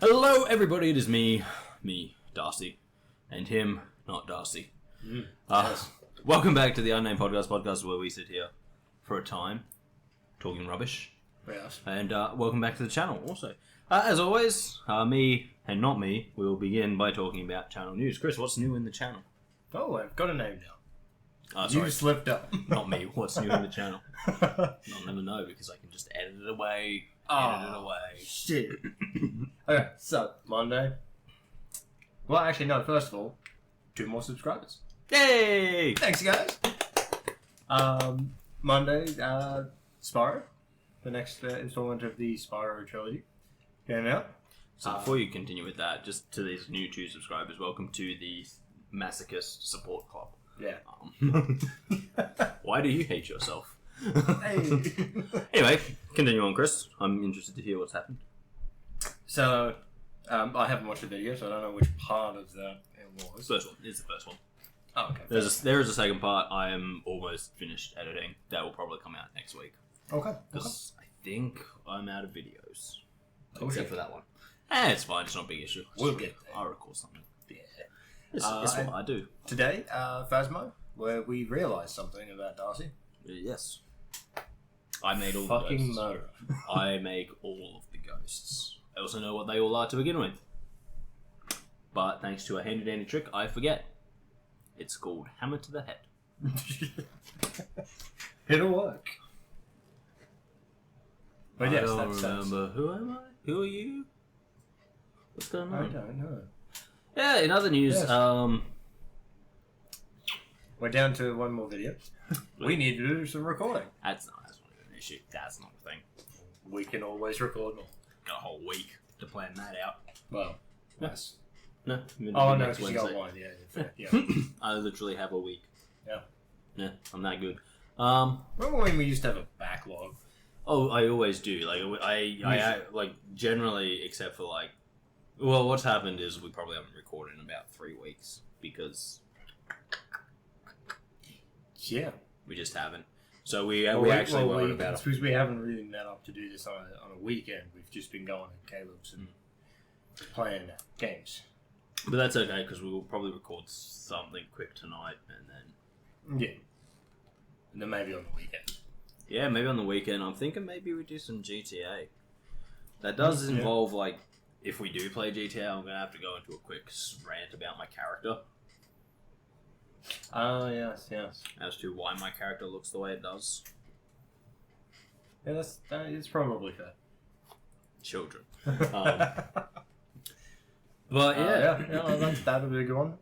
Hello, everybody. It is me, Darcy, and him, not Darcy. Yes. Welcome back to the Unnamed Podcast, where we sit here for a time, talking rubbish. Yes. And welcome back to the channel. Also, as always, me and not me will begin by talking about channel news. Kris, what's new in the channel? Oh, I've got a name now. Sorry, You slipped up. not me. What's new in the channel? I'll never know because I can just edit it away. Shit. Okay, so Monday. Well, actually, no. First of all, 2 more subscribers. Yay! Thanks, guys. Monday, Spyro, the next installment of the Spyro trilogy, came out. So before you continue with that, just to these new 2 subscribers, welcome to the Masochist Support Club. Yeah. Why do you hate yourself? Hey. Anyway, continue on, Kris. I'm interested to hear what's happened. So, I haven't watched the video, so I don't know which part of that it was. First one. It's the first one. Oh, okay. There is a second part. I am almost finished editing. That will probably come out next week. Okay. Because I think I'm out of videos. Oh, Except shit. for that one. It's fine. It's not a big issue. We'll get there. I'll record something. Yeah. It's what I do. Today, Phasmo, where we realised something about Darcy. Yes. I made all Fucking the ghosts. murder. I make all of the ghosts. I also know what they all are to begin with. But thanks to a handy dandy trick, I forget. It's called Hammer to the Head. It'll work. But I yes, don't that's remember. Who am I? Who are you? What's going I on? don't know. Yeah, in other news, Yes. We're down to 1 more video. We need to do some recording. that's not even an issue. That's not a thing. We can always record more. Got a whole week to plan that out. Well, yes. No, Oh, no, next because you got Wednesday. 1. Yeah, yeah. I literally have a week. Yeah. Yeah, I'm that good. Remember when we used to have a backlog? Oh, I always do. Like I like generally, except for like, well, what's happened is we probably haven't recorded in about 3 weeks because Yeah. we just haven't. So we actually were about. It's because we haven't really met up to do this on a weekend. We've just been going to Caleb's and playing games. But that's okay because we will probably record something quick tonight and then. Yeah. And then maybe on the weekend. Yeah, maybe on the weekend. I'm thinking maybe we do some GTA. That does involve like, if we do play GTA, I'm gonna have to go into a quick rant about my character. Yes. As to why my character looks the way it does. Yeah, that is probably fair. Children. But yeah, that'll be a good one.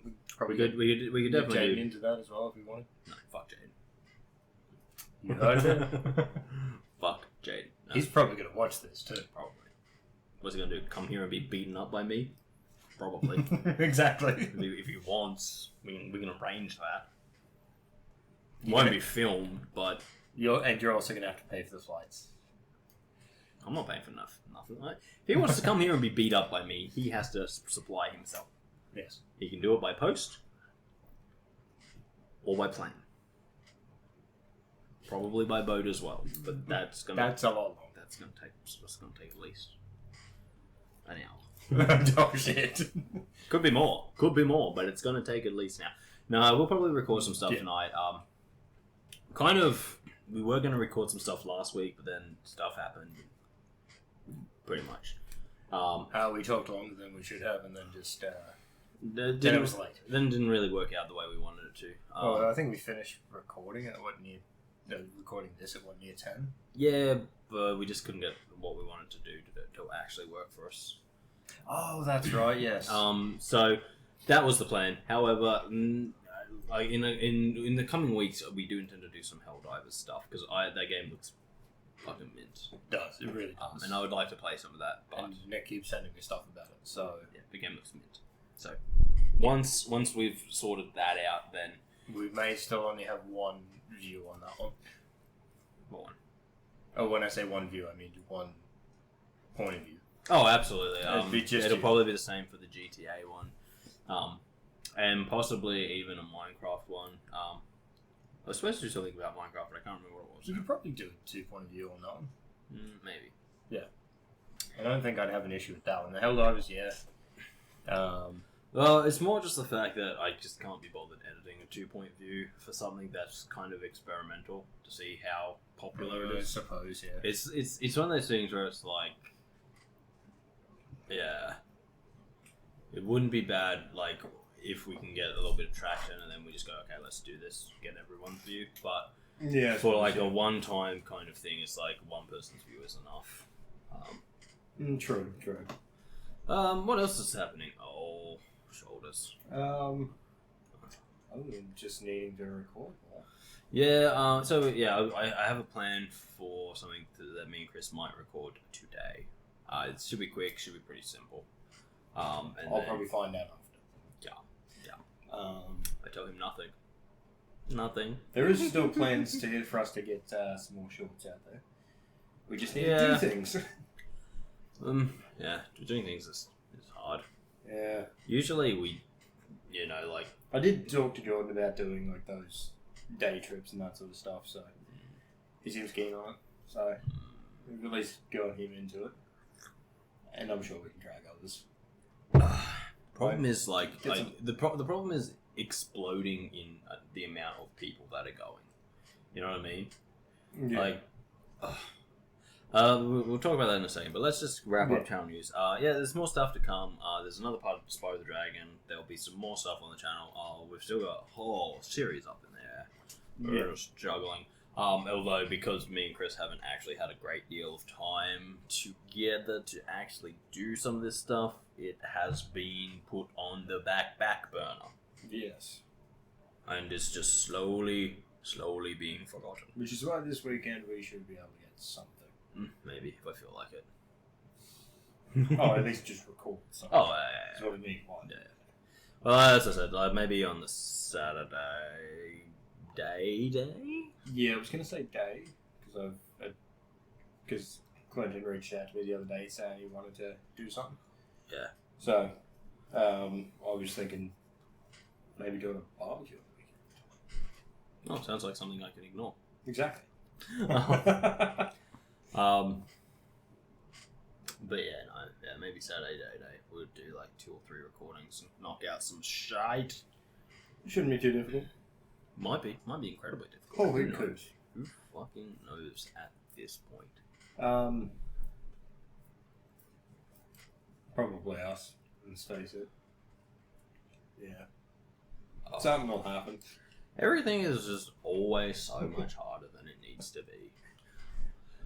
we Probably could get definitely Jaden do. into that as well if we wanted. No, fuck Jaden. You heard it? Fuck Jaden. No, He's probably going to watch this too. probably. What's he gonna do? Come here and be beaten up by me? Probably. Exactly. If he wants, we can arrange that. Won't be filmed, but You're also going to have to pay for the flights. I'm not paying for nothing. Right? If he wants to come here and be beat up by me, he has to supply himself. Yes. He can do it by post or by plane. Probably by boat as well, but that's a lot longer. That's gonna take at least an hour. Oh shit. Could be more, but it's gonna take at least now. No, we'll probably record some stuff tonight. We were gonna record some stuff last week, but then stuff happened. Pretty much. We talked longer than we should have, and then just Then it was late. Then didn't really work out the way we wanted it to. I think we finished recording at recording this at near 10. Yeah, but we just couldn't get what we wanted to do to actually work for us. Oh, that's right. Yes. So that was the plan. However, in the coming weeks, we do intend to do some Helldivers stuff because that game looks fucking mint. It does. It really does. And I would like to play some of that. But and Nick keeps sending me stuff about it. So yeah, the game looks mint. So once we've sorted that out, then we may still only have one view on that one. what one? Oh, when I say one view, I mean one point of view. Oh, absolutely. It'll probably be the same for the GTA one, and possibly even a Minecraft one. I was supposed to do something about Minecraft, but I can't remember what it was. You could probably do a 2 point of view on that one. Maybe. Yeah. I don't think I'd have an issue with that one. The Helldivers, yeah. Well, it's more just the fact that I just can't be bothered editing a 2-point view for something that's kind of experimental to see how popular it is. I suppose, yeah. It's one of those things where it's like, yeah, it wouldn't be bad like if we can get a little bit of traction and then we just go, okay, let's do this, get everyone's view. But yeah, for like a one-time kind of thing, it's like one person's view is enough. True. What else is happening? Oh, shoulders. Other than just needing to record more. Yeah, so yeah, I have a plan for something that me and Kris might record today. It should be quick, should be pretty simple. And I'll probably find out after. Yeah. I tell him nothing. Nothing. There is still plans for us to get some more shorts out there. We just need to do things. Yeah, doing things is hard. Yeah. Usually we, like... I did talk to Jordan about doing, like, those day trips and that sort of stuff, so... He seems keen on it, so... We've at least got him into it. And I'm sure we can drag others. Problem is, like the problem is exploding in the amount of people that are going. You know what I mean? Yeah. Like... we'll talk about that in a second, but let's just wrap up channel news. Yeah, there's more stuff to come. There's another part of Spyro the Dragon. There'll be some more stuff on the channel. We've still got a whole series up in there. We're just juggling. Although, because me and Kris haven't actually had a great deal of time together to actually do some of this stuff, it has been put on the back burner. Yes. And it's just slowly being forgotten. Which is why this weekend we should be able to get something. Maybe, if I feel like it. Oh, at least just record something. Oh, yeah. That's what I mean. Yeah. Well, as I said, maybe on the Saturday day? Yeah, I was going to say day, because Clinton reached out to me the other day saying he wanted to do something. Yeah. So, I was thinking maybe doing a barbecue on the weekend. Oh, sounds like something I can ignore. Exactly. But yeah, maybe Saturday day. We'll do like 2 or 3 recordings and knock out some shite. Shouldn't be too difficult. Might be incredibly difficult. Oh, we could. Who fucking knows at this point? Probably us. Let's face it. Yeah. Something will happen. Everything is just always so much harder than it needs to be.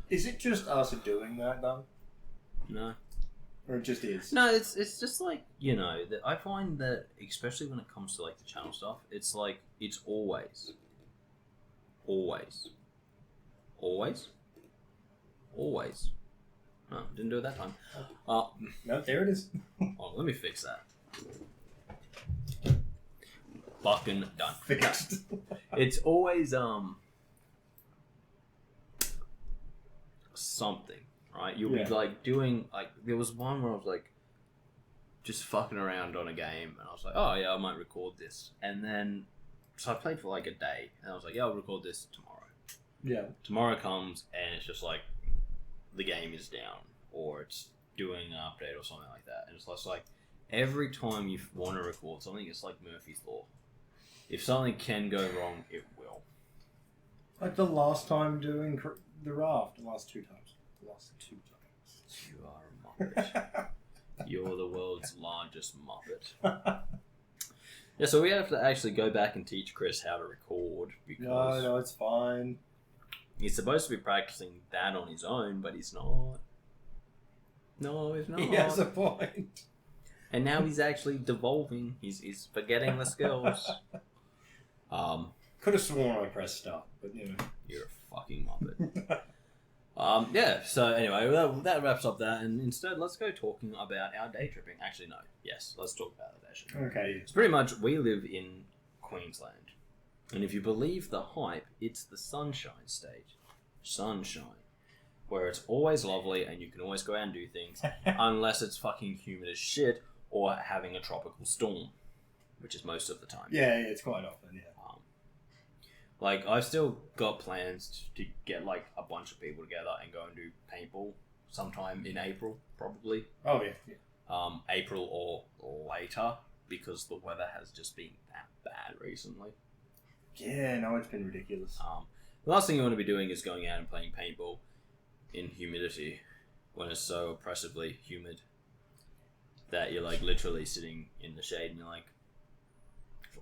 Is it just us doing that though? No. Or it just is? No, it's just like, that I find that, especially when it comes to like the channel stuff, it's like, it's always. No, didn't do it that time. No, there it is. Oh, let me fix that. Fucking done. Fixed. It's always, something. Right, you'll be like doing there was one where I was like just fucking around on a game and I was like, oh yeah, I might record this, and then so I played for like a day and I was like, yeah, I'll record this tomorrow. Yeah. Tomorrow comes and it's just like the game is down or it's doing an update or something like that, and it's just like every time you want to record something, it's like Murphy's Law. If something can go wrong, it will. Like the last time doing the raft, the last 2 times. Last 2 times. You are a muppet. You're the world's largest muppet. Yeah, so we have to actually go back and teach Kris how to record because No, it's fine. he's supposed to be practicing that on his own, but he's not. No, he's not. He has a point. And now he's actually devolving. He's forgetting the skills. Could have sworn I pressed start, but You're a fucking muppet. Yeah, so anyway, that wraps up that, and instead let's go talking about our day tripping. Actually, no. Yes, let's talk about the day tripping. Okay. It's pretty much, we live in Queensland. And if you believe the hype, it's the Sunshine State. Sunshine. Where it's always lovely and you can always go out and do things, unless it's fucking humid as shit or having a tropical storm, which is most of the time. Yeah, it's quite often, yeah. Like, I've still got plans to get, like, a bunch of people together and go and do paintball sometime in April, probably. Oh yeah. April or later, because the weather has just been that bad recently. Yeah, no, it's been ridiculous. The last thing you want to be doing is going out and playing paintball in humidity when it's so oppressively humid that you're like literally sitting in the shade and you're like,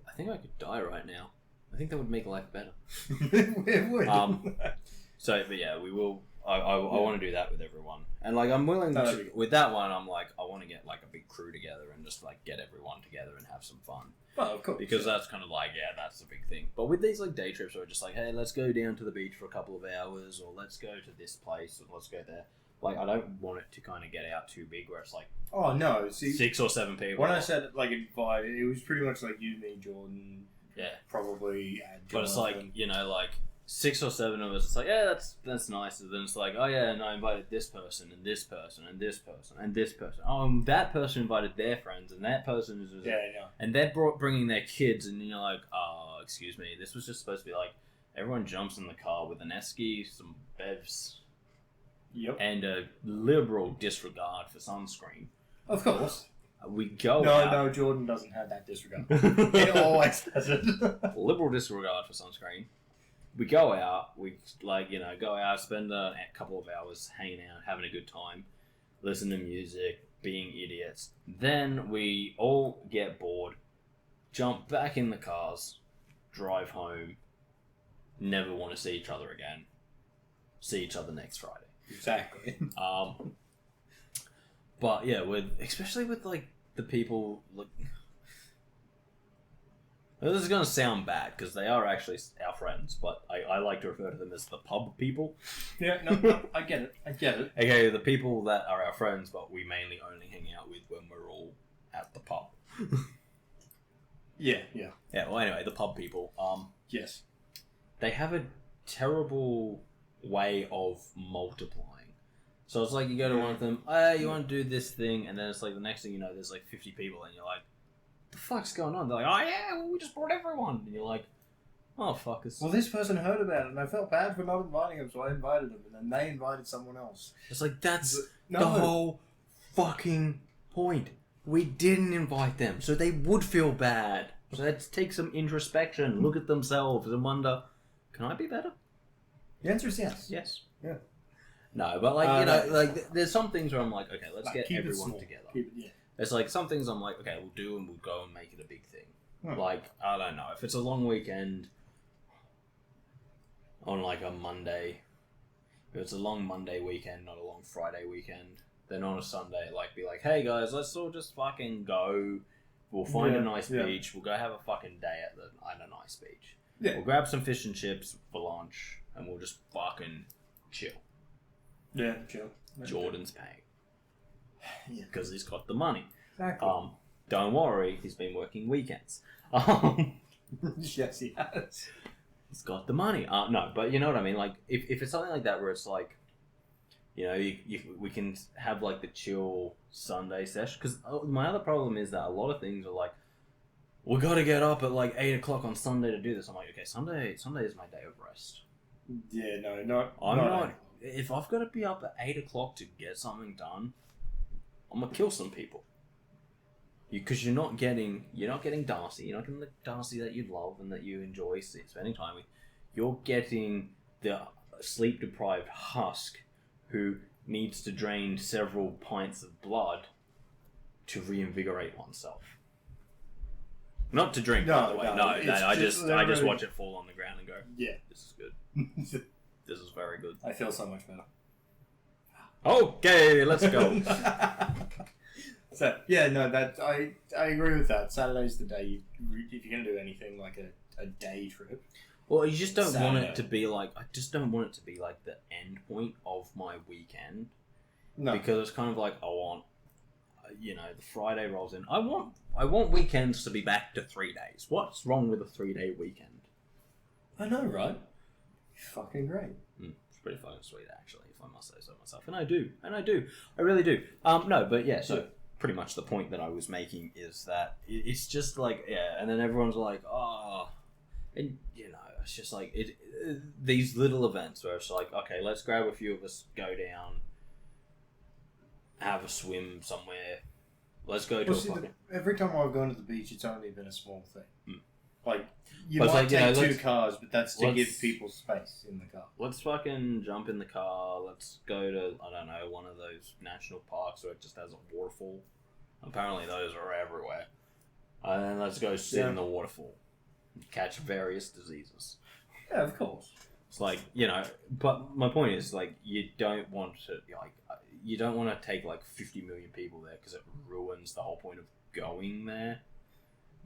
I think I could die right now. I think that would make life better. It would. So, but yeah, we will. I want to do that with everyone, and like I'm willing to, with that one. I'm like I want to get like a big crew together and just like get everyone together and have some fun. Well, of course, because that's kind of like that's the big thing. But with these like day trips, where we're just like, hey, let's go down to the beach for a couple of hours, or let's go to this place, and let's go there. Like I don't want it to kind of get out too big, where it's like, oh no, see, 6 or 7 people. When I said like invite, it was pretty much like you, me, Jordan. Yeah, probably. But it's like like 6 or 7 of us. It's like that's nice. And then it's like and I invited this person and this person and this person and this person. Oh, and that person invited their friends and that person is and they're bringing their kids and you're like, oh, excuse me, this was just supposed to be like everyone jumps in the car with an esky, some bevs, and a liberal disregard for sunscreen. Of course. We go out. No, Jordan doesn't have that disregard. He always has it. Liberal disregard for sunscreen. We go out, go out, spend a couple of hours hanging out, having a good time, listen to music, being idiots. Then we all get bored, jump back in the cars, drive home, never want to see each other again, see each other next Friday. Exactly. But yeah, especially with like the people, like this is gonna sound bad because they are actually our friends, but I like to refer to them as the pub people. Yeah, no, I get it. Okay, the people that are our friends, but we mainly only hang out with when we're all at the pub. Yeah. Well, anyway, the pub people. Yes. They have a terrible way of multiplying. So it's like you go to one of them, you want to do this thing, and then it's like the next thing you know, there's like 50 people, and you're like, the fuck's going on? They're like, oh yeah, well, we just brought everyone. And you're like, oh, fuckers. Well, this person heard about it, and I felt bad for not inviting them, so I invited them, and then they invited someone else. It's like, that's the whole fucking point. We didn't invite them, so they would feel bad. So let's take some introspection, look at themselves, and wonder, can I be better? The answer is yes. Yes. Yeah. No, but there's some things where I'm like, okay, let's get everyone together. There's like some things I'm like, okay, we'll do and we'll go and make it a big thing. Like, I don't know, if it's a long weekend on like a Monday, if it's a long Monday weekend, not a long Friday weekend, then on a Sunday, like, be like, hey guys, let's all just fucking go. We'll find a nice beach. We'll go have a fucking day at a nice beach. Yeah. We'll grab some fish and chips for lunch and we'll just fucking chill. Yeah, chill. Jordan's paying. Because he's got the money. Exactly. Don't worry, he's been working weekends. Yes, he has. He's got the money. No, but you know what I mean? Like, if it's something like that where it's like, you know, we can have like the chill Sunday session. Because my other problem is that a lot of things are like, we got to get up at like 8 o'clock on Sunday to do this. I'm like, okay, Sunday is my day of rest. Yeah, no, I'm not. If I've got to be up at 8 o'clock to get something done, I'm gonna kill some people. Because you're not getting Darcy. You're not getting the Darcy that you love and that you enjoy spending time with. You're getting the sleep deprived husk who needs to drain several pints of blood to reinvigorate oneself. Not to drink, by the way. No, I just watch it fall on the ground and go, yeah, this is good. This is very good. I feel so much better. Okay, let's go. So yeah, no, that I agree with that. Saturday's the day if you're gonna do anything like a day trip. Well, you just don't want it to be like. I just don't want it to be like the end point of my weekend. No, because it's kind of like I want, the Friday rolls in. I want weekends to be back to 3 days. What's wrong with a 3-day weekend? I know, right? Fucking great. It's pretty fucking sweet, actually, if I must say so myself. And I do. I really do. No, but yeah, so pretty much the point that I was making is that it's just like, and then everyone's like, oh, and, it's just like, these little events where it's like, okay, let's grab a few of us, go down, have a swim somewhere. Let's go to every time I've gone to the beach, it's only been a small thing. Like, you But might it's like, take two cars, but that's to give people space in the car. Let's fucking jump in the car. Let's go to, I don't know, one of those national parks where it just has a waterfall. Apparently those are everywhere. And then let's go sit in the waterfall. Catch various diseases. Yeah, of course. It's like, you know, but my point is, like, you don't want to take, like, 50 million people there because it ruins the whole point of going there.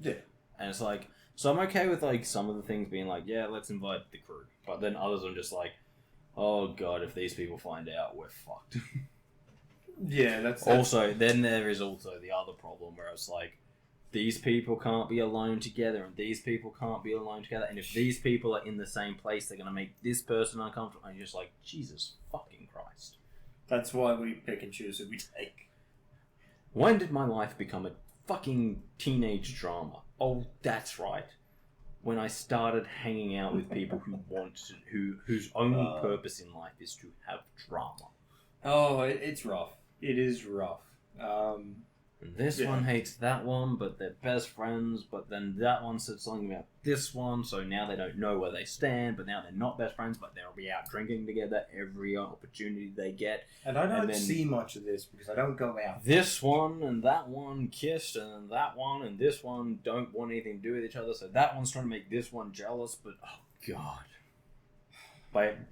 Yeah. And it's like, so I'm okay with, like, some of the things being like, yeah, let's invite the crew. But then others I'm just like, oh god, if these people find out, we're fucked. Yeah, that's... Also, then there is also the other problem where it's like, these people can't be alone together, and these people can't be alone together, and if these people are in the same place, they're going to make this person uncomfortable, and you're just like, Jesus fucking Christ. That's why we pick and choose who we take. When did my life become a fucking teenage drama? Oh, that's right. When I started hanging out with people whose only purpose in life is to have drama. Oh, it's rough. It is rough. And this one hates that one, but they're best friends, but then that one said something about this one, so now they don't know where they stand, but now they're not best friends, but they'll be out drinking together every opportunity they get. And I don't see much of this because I don't go out. This one and that one kissed, and that one and this one don't want anything to do with each other, so that one's trying to make this one jealous, but oh god.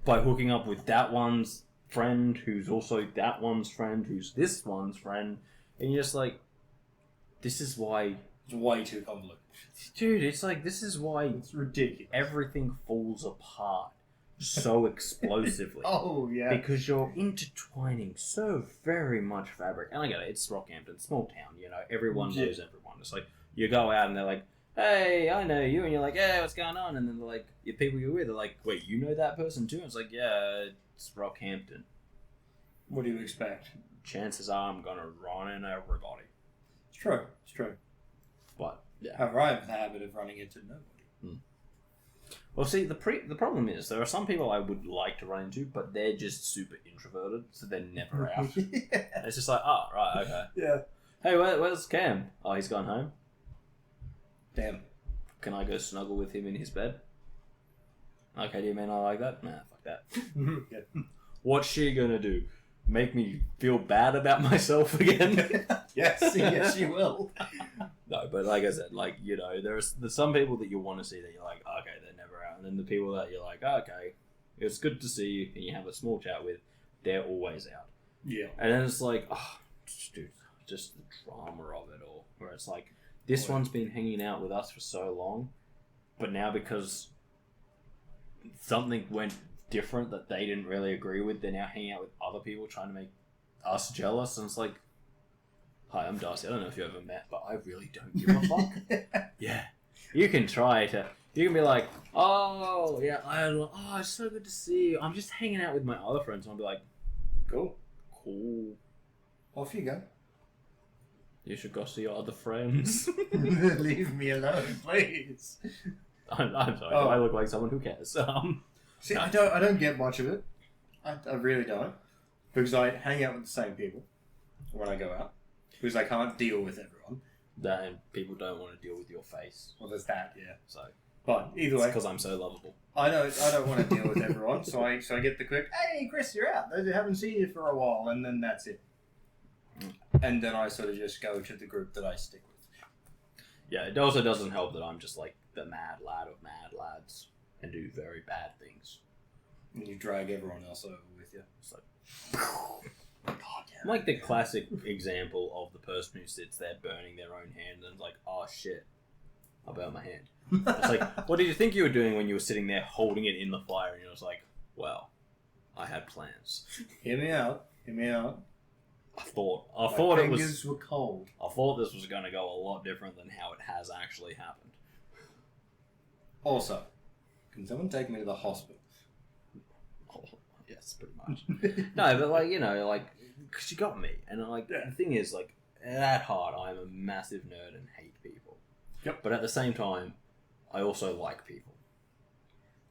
By hooking up with that one's friend, who's also that one's friend, who's this one's friend, and you're just like, this is why... It's way too convoluted. Dude, it's like, this is why... It's ridiculous. Everything falls apart so explosively. Oh, yeah. Because you're intertwining so very much fabric. And I get it, it's Rockhampton, small town, you know, everyone knows everyone. It's like, you go out and they're like, hey, I know you, and you're like, hey, what's going on? And then they're like, the people you're with are like, wait, you know that person too? And it's like, yeah, it's Rockhampton. What do you expect? Chances are I'm gonna run in everybody. It's true. It's true. But yeah. However, I have the habit of running into nobody. Well, see, the problem is there are some people I would like to run into, but they're just super introverted, so they're never out. It's just like, oh, right, okay. Yeah. Hey, where's Cam? Oh, he's gone home. Damn. Can I go snuggle with him in his bed? Okay, do you mean I like that? Nah, fuck that. Yeah. What's she gonna do? Make me feel bad about myself again? Yes, you will. No, but like I said, like, you know, there's some people that you want to see that you're like, okay, they're never out. And then the people that you're like, okay, it's good to see you, and you have a small chat with, they're always out. Yeah. And then it's like, oh, dude, just the drama of it all. Where it's like, this one's been hanging out with us for so long, but now because something went different that they didn't really agree with, they're now hanging out with other people trying to make us jealous. And it's like, hi, I'm Darcy. I don't know if you ever met, but I really don't give a fuck. Yeah. You can try to... You can be like, oh, yeah, it's so good to see you. I'm just hanging out with my other friends. And I'll be like, Cool. Off you go. You should go see your other friends. Leave me alone, please. I'm sorry. I look like someone who cares. See, I don't get much of it. I really don't. Because I hang out with the same people when I go out. Because I can't deal with everyone. Then people don't want to deal with your face. Well, there's that, yeah. So, but either way, because I'm so lovable. I don't want to deal with everyone. So I get the quick, hey Kris, you're out. I haven't seen you for a while, and then that's it. And then I sort of just go to the group that I stick with. Yeah, it also doesn't help that I'm just like the mad lad of mad lads and do very bad things. And you drag everyone else over with you. It's like, God, yeah. I'm like the classic example of the person who sits there burning their own hand and is like, oh shit, I burned my hand. It's like, what did you think you were doing when you were sitting there holding it in the fire? And you was like, well, I had plans. Hear me out. I thought my it was. fingers were cold. I thought this was going to go a lot different than how it has actually happened. Also, can someone take me to the hospital? Oh, yes, pretty much. No, but like, you know, like, because you got me, and like the thing is, like, at heart, I'm a massive nerd and hate people. Yep. But at the same time, I also like people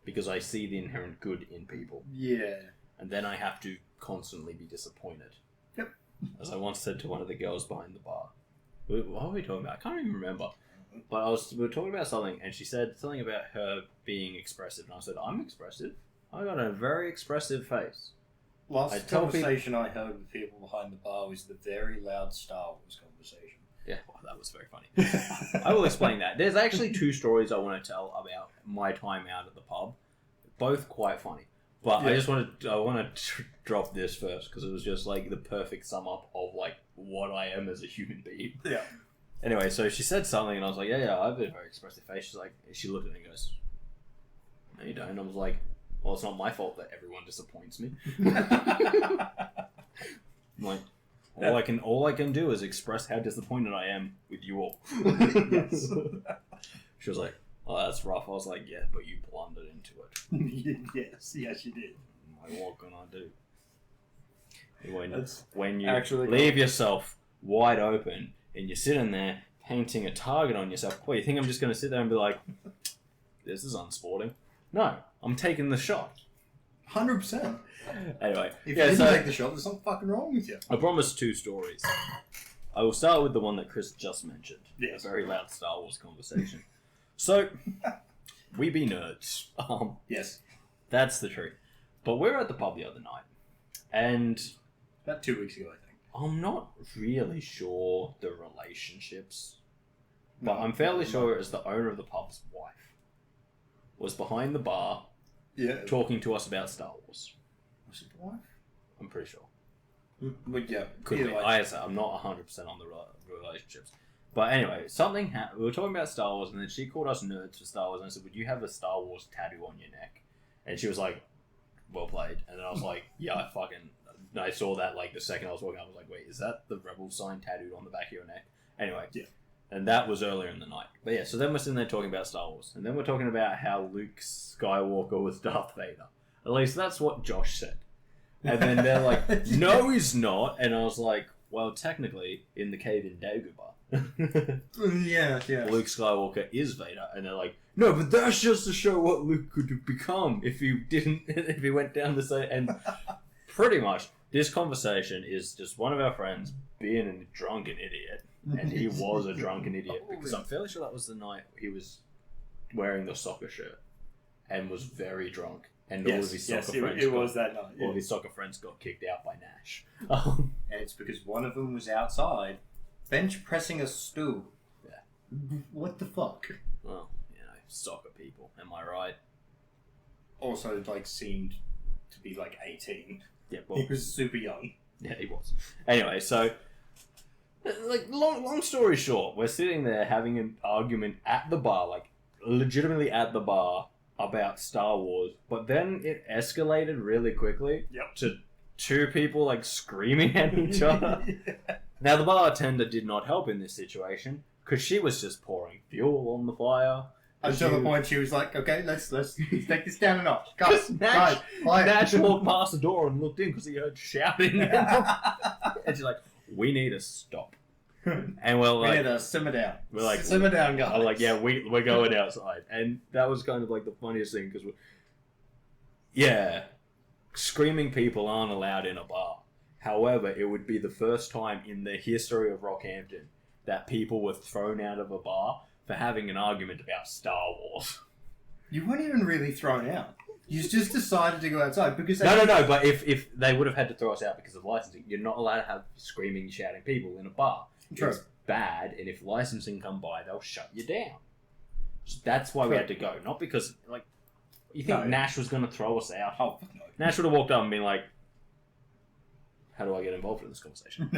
because I see the inherent good in people. Yeah. And then I have to constantly be disappointed. Yep. As I once said to one of the girls behind the bar. What were we talking about? I can't even remember. But we were talking about something, and she said something about her being expressive, and I said, I'm expressive. I got a very expressive face. Last conversation I heard with people behind the bar was the very loud Star Wars conversation. Yeah, well, that was very funny. I will explain that. There's actually 2 stories I want to tell about my time out at the pub. Both quite funny. But yeah. I want to drop this first, because it was just like the perfect sum up of like what I am as a human being. Yeah. Anyway, so she said something, and I was like, yeah, I have a very expressive face. She's like, she looked at me and goes, no, you don't. And I was like, well, it's not my fault that everyone disappoints me. I'm like, all I can do is express how disappointed I am with you all. Yes. She was like, oh, that's rough. I was like, yeah, but you blundered into it. Yes, you did. Like, what can I do? When you actually leave yourself wide open and you're sitting there painting a target on yourself, what, you think I'm just going to sit there and be like, this is unsporting? No, I'm taking the shot. 100%. Anyway. If you didn't take the shot, there's something fucking wrong with you. I promised 2 stories. I will start with the one that Kris just mentioned. Yes. A very loud Star Wars conversation. So, we be nerds. Yes. That's the truth. But we were at the pub the other night. And about 2 weeks ago, I think. I'm not really sure the relationships. But I'm fairly sure it was the owner of the pub's wife. Was behind the bar, talking to us about Star Wars. Was it the wife? I'm pretty sure. But yeah, could be. I'm not 100% on the relationships. But anyway, something happened. We were talking about Star Wars, and then she called us nerds for Star Wars, and I said, "Would you have a Star Wars tattoo on your neck?" And she was like, "Well played." And then I was like, "Yeah, I saw that like the second I was walking. I was like, wait, is that the Rebel sign tattooed on the back of your neck?" Anyway, yeah. And that was earlier in the night. But yeah, so then we're sitting there talking about Star Wars. And then we're talking about how Luke Skywalker was Darth Vader. At least that's what Josh said. And then they're like, no, he's not. And I was like, well, technically, in the cave in Dagobah, yeah. Luke Skywalker is Vader. And they're like, no, but that's just to show what Luke could become if he went down the same. And pretty much, this conversation is just one of our friends being a drunken idiot. And he was a drunken idiot, because I'm fairly sure that was the night he was wearing the soccer shirt and was very drunk. And all of his soccer friends was that night. Yeah. All of his soccer friends got kicked out by Nash. And it's because one of them was outside bench pressing a stool. Yeah. What the fuck? Well, soccer people. Am I right? Also, seemed to be 18. Yeah, well, he was super young. Yeah, he was. Anyway, so long story short, we're sitting there having an argument at the bar, legitimately at the bar, about Star Wars, but then it escalated really quickly to 2 people screaming at each other. Yeah. Now the bartender did not help in this situation, because she was just pouring fuel on the fire. Until the point she was like, okay, let's take this down a notch. Guys, Nash walked past the door and looked in because he heard shouting. And she's like, we need to stop. And we're like, we need to simmer down. We're like, simmer down, guys. I'm like, yeah, we're going outside. And that was kind of the funniest thing, because screaming people aren't allowed in a bar. However, it would be the first time in the history of Rockhampton that people were thrown out of a bar for having an argument about Star Wars. You weren't even really thrown out. You just decided to go outside because... No, but if they would have had to throw us out because of licensing, you're not allowed to have screaming, shouting people in a bar. True. It's bad, and if licensing come by, they'll shut you down. So that's why we had to go. Not because, you think Nash was going to throw us out? Oh, no. Nash would have walked up and been like, how do I get involved in this conversation?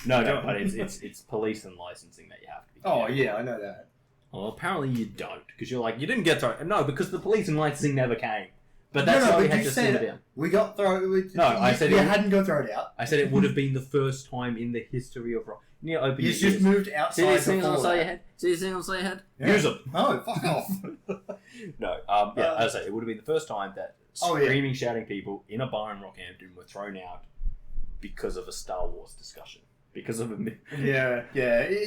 No, but it's police and licensing that you have to be careful. Oh, yeah, I know that. Well, apparently you don't, because you're like, you didn't get thrown. No, because the police and licensing never came. But that's why we had to simmer down. We got thrown. I said you hadn't got thrown out. I said it would have been the first time in the history of rock. You just moved outside. See these things on the side of your head? See these things on the side of your head? Yeah. Use them. Oh, fuck off. No, as I say, it would have been the first time that screaming, shouting people in a bar in Rockhampton were thrown out because of a Star Wars discussion. Because of a... Yeah.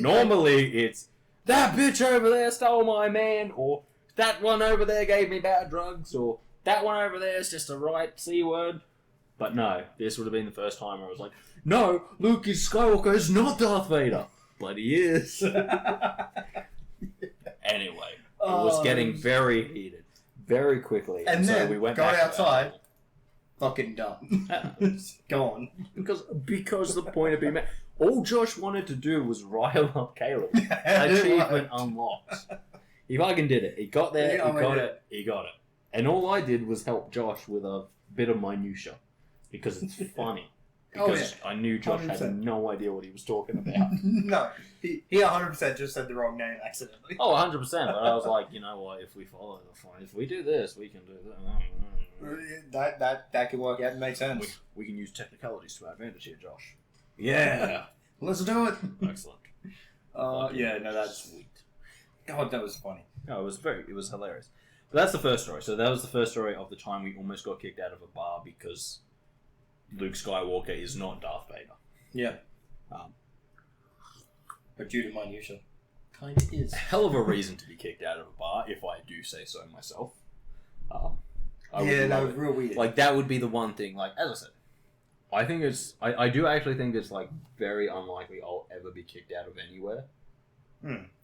Normally, it's, that bitch over there stole my man, or that one over there gave me bad drugs, or that one over there is just a right C word. But no, this would have been the first time where I was like, no, Luke Skywalker is not Darth Vader. But he is. Anyway, it was getting very heated very quickly. And then we went got back outside, fucking done. Gone. Because the point of being made. All Josh wanted to do was rile up Caleb. Achievement unlocked. He fucking did it. He got there, he got it. And all I did was help Josh with a bit of minutia. Because it's funny. Because I knew Josh 100%. Had no idea what he was talking about. No, he 100% just said the wrong name accidentally. Oh, 100%. But I was like, you know what? If we follow the fun, if we do this, we can do that. That can work out and make sense. We can use technicalities to our advantage here, Josh. Yeah, let's do it. Excellent. Yeah, no, that's sweet. God, that was funny. No, it was hilarious. But that's the first story. So that was the first story of the time we almost got kicked out of a bar because Luke Skywalker is not Darth Vader. Yeah. But due to minutia, kind of is. Hell of a reason to be kicked out of a bar, if I do say so myself. That was real weird. Like, that would be the one thing, like, as I said, I think it's... I do actually think it's, like, very unlikely I'll ever be kicked out of anywhere.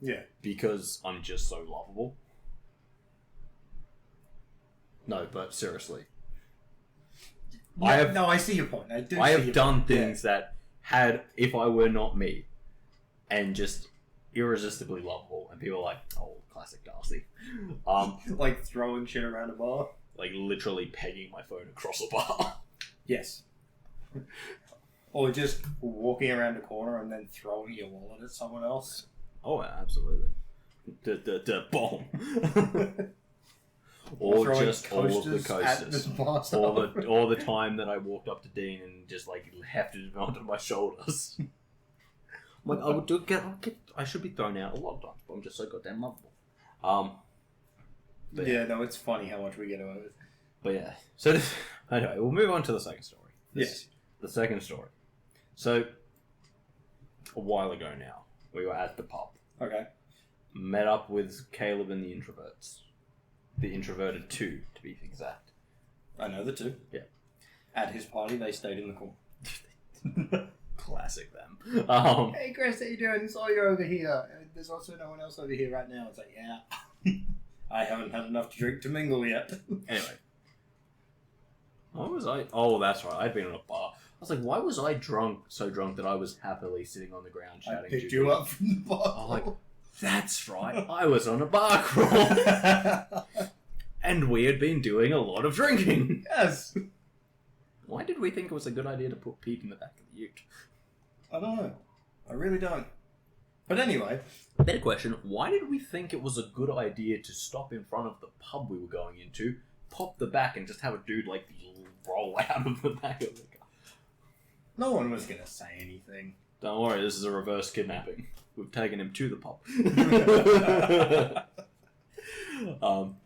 Yeah. Because I'm just so lovable. No, but seriously. No, I see your point. I have done things that had, if I were not me, and just irresistibly lovable, and people are like, oh, classic Darcy. Like throwing shit around a bar? Like literally pegging my phone across a bar. Yes. Or just walking around a corner and then throwing your wallet at someone else. Oh, absolutely. Bomb. Or just all of the coasters. Or the time that I walked up to Dean and just like hefted it onto my shoulders. Like I should be thrown out a lot of times, but I'm just so goddamn lovable. No, it's funny how much we get away with. But yeah, so anyway, we'll move on to the second story. Yes, the second story. So a while ago now, we were at the pub. Okay. Met up with Caleb and the introverts. The introverted two, to be exact. I know the two. Yeah. At his party, they stayed in the corner. Classic them. Hey Kris, how you doing? Saw you over here. There's also no one else over here right now. It's like, yeah. I haven't had enough to drink to mingle yet. Anyway. Why was I... Oh, that's right. I'd been in a bar. I was like, why was I so drunk that I was happily sitting on the ground chatting to you? I picked you up from the bar. I was like, that's right. I was on a bar crawl. And we had been doing a lot of drinking. Yes. Why did we think it was a good idea to put Pete in the back of the ute? I don't know. I really don't. But anyway. Better question, why did we think it was a good idea to stop in front of the pub we were going into, pop the back, and just have a dude, like, roll out of the back of the car? No one was going to say anything. Don't worry, this is a reverse kidnapping. We've taken him to the pub.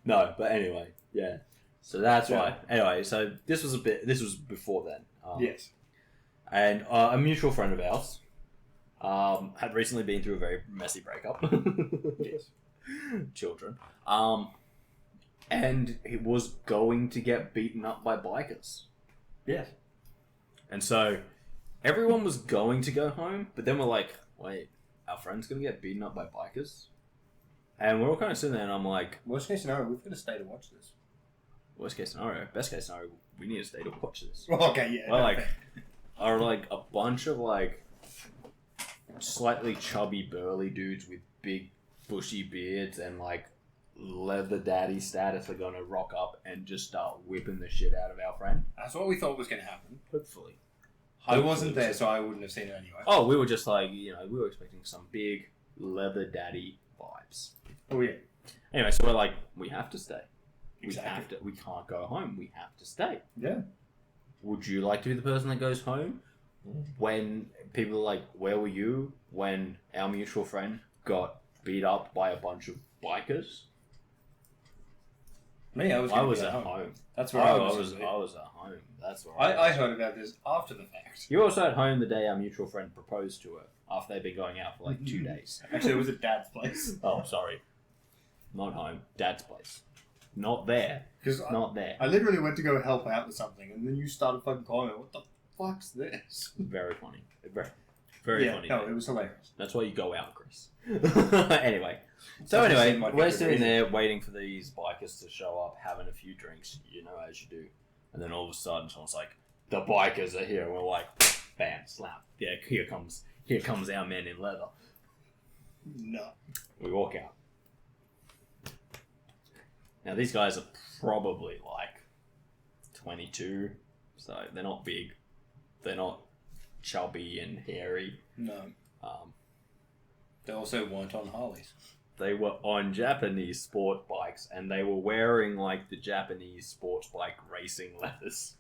No, but anyway, yeah. So that's why. Anyway, so this was before then. Yes. And a mutual friend of ours had recently been through a very messy breakup. Yes. Children. And he was going to get beaten up by bikers. Yes. And so everyone was going to go home, but then we're like, wait, our friend's going to get beaten up by bikers? And we're all kind of sitting there, and I'm like... Worst case scenario, we've got to stay to watch this. Worst case scenario. Best case scenario, we need to stay to watch this. Okay, yeah. Well, are a bunch of, slightly chubby, burly dudes with big, bushy beards and, leather daddy status are going to rock up and just start whipping the shit out of our friend? That's what we thought was going to happen. Hopefully. I wasn't there, so I wouldn't have seen it anyway. Oh, we were just we were expecting some big leather daddy vibes. Oh, yeah. Anyway, so we're like, we have to stay. Exactly. We can't go home. We have to stay. Yeah. Would you like to be the person that goes home? When people are like, where were you when our mutual friend got beat up by a bunch of bikers? Me, I was at home. That's where I was. I was at home. That's where I heard about this after the fact. You were also at home the day our mutual friend proposed to her after they'd been going out for 2 days. Actually, it was at Dad's place. Oh, sorry. Not home. Dad's place. Not there. Because Not there. I literally went to go help out with something, and then you started fucking calling me. What the fuck's this? Very funny. Very funny. No, it was hilarious. That's why you go out, Kris. Anyway. So Doesn't anyway, seem like we're a good sitting reason. there waiting for these bikers to show up, having a few drinks, as you do. And then all of a sudden, someone's like, the bikers are here. And we're like, bam, slap. Yeah, here comes our man in leather. No. We walk out. Now, these guys are probably like 22, so they're not big. They're not chubby and hairy. No. They also weren't on Harleys. They were on Japanese sport bikes, and they were wearing like the Japanese sports bike racing leathers.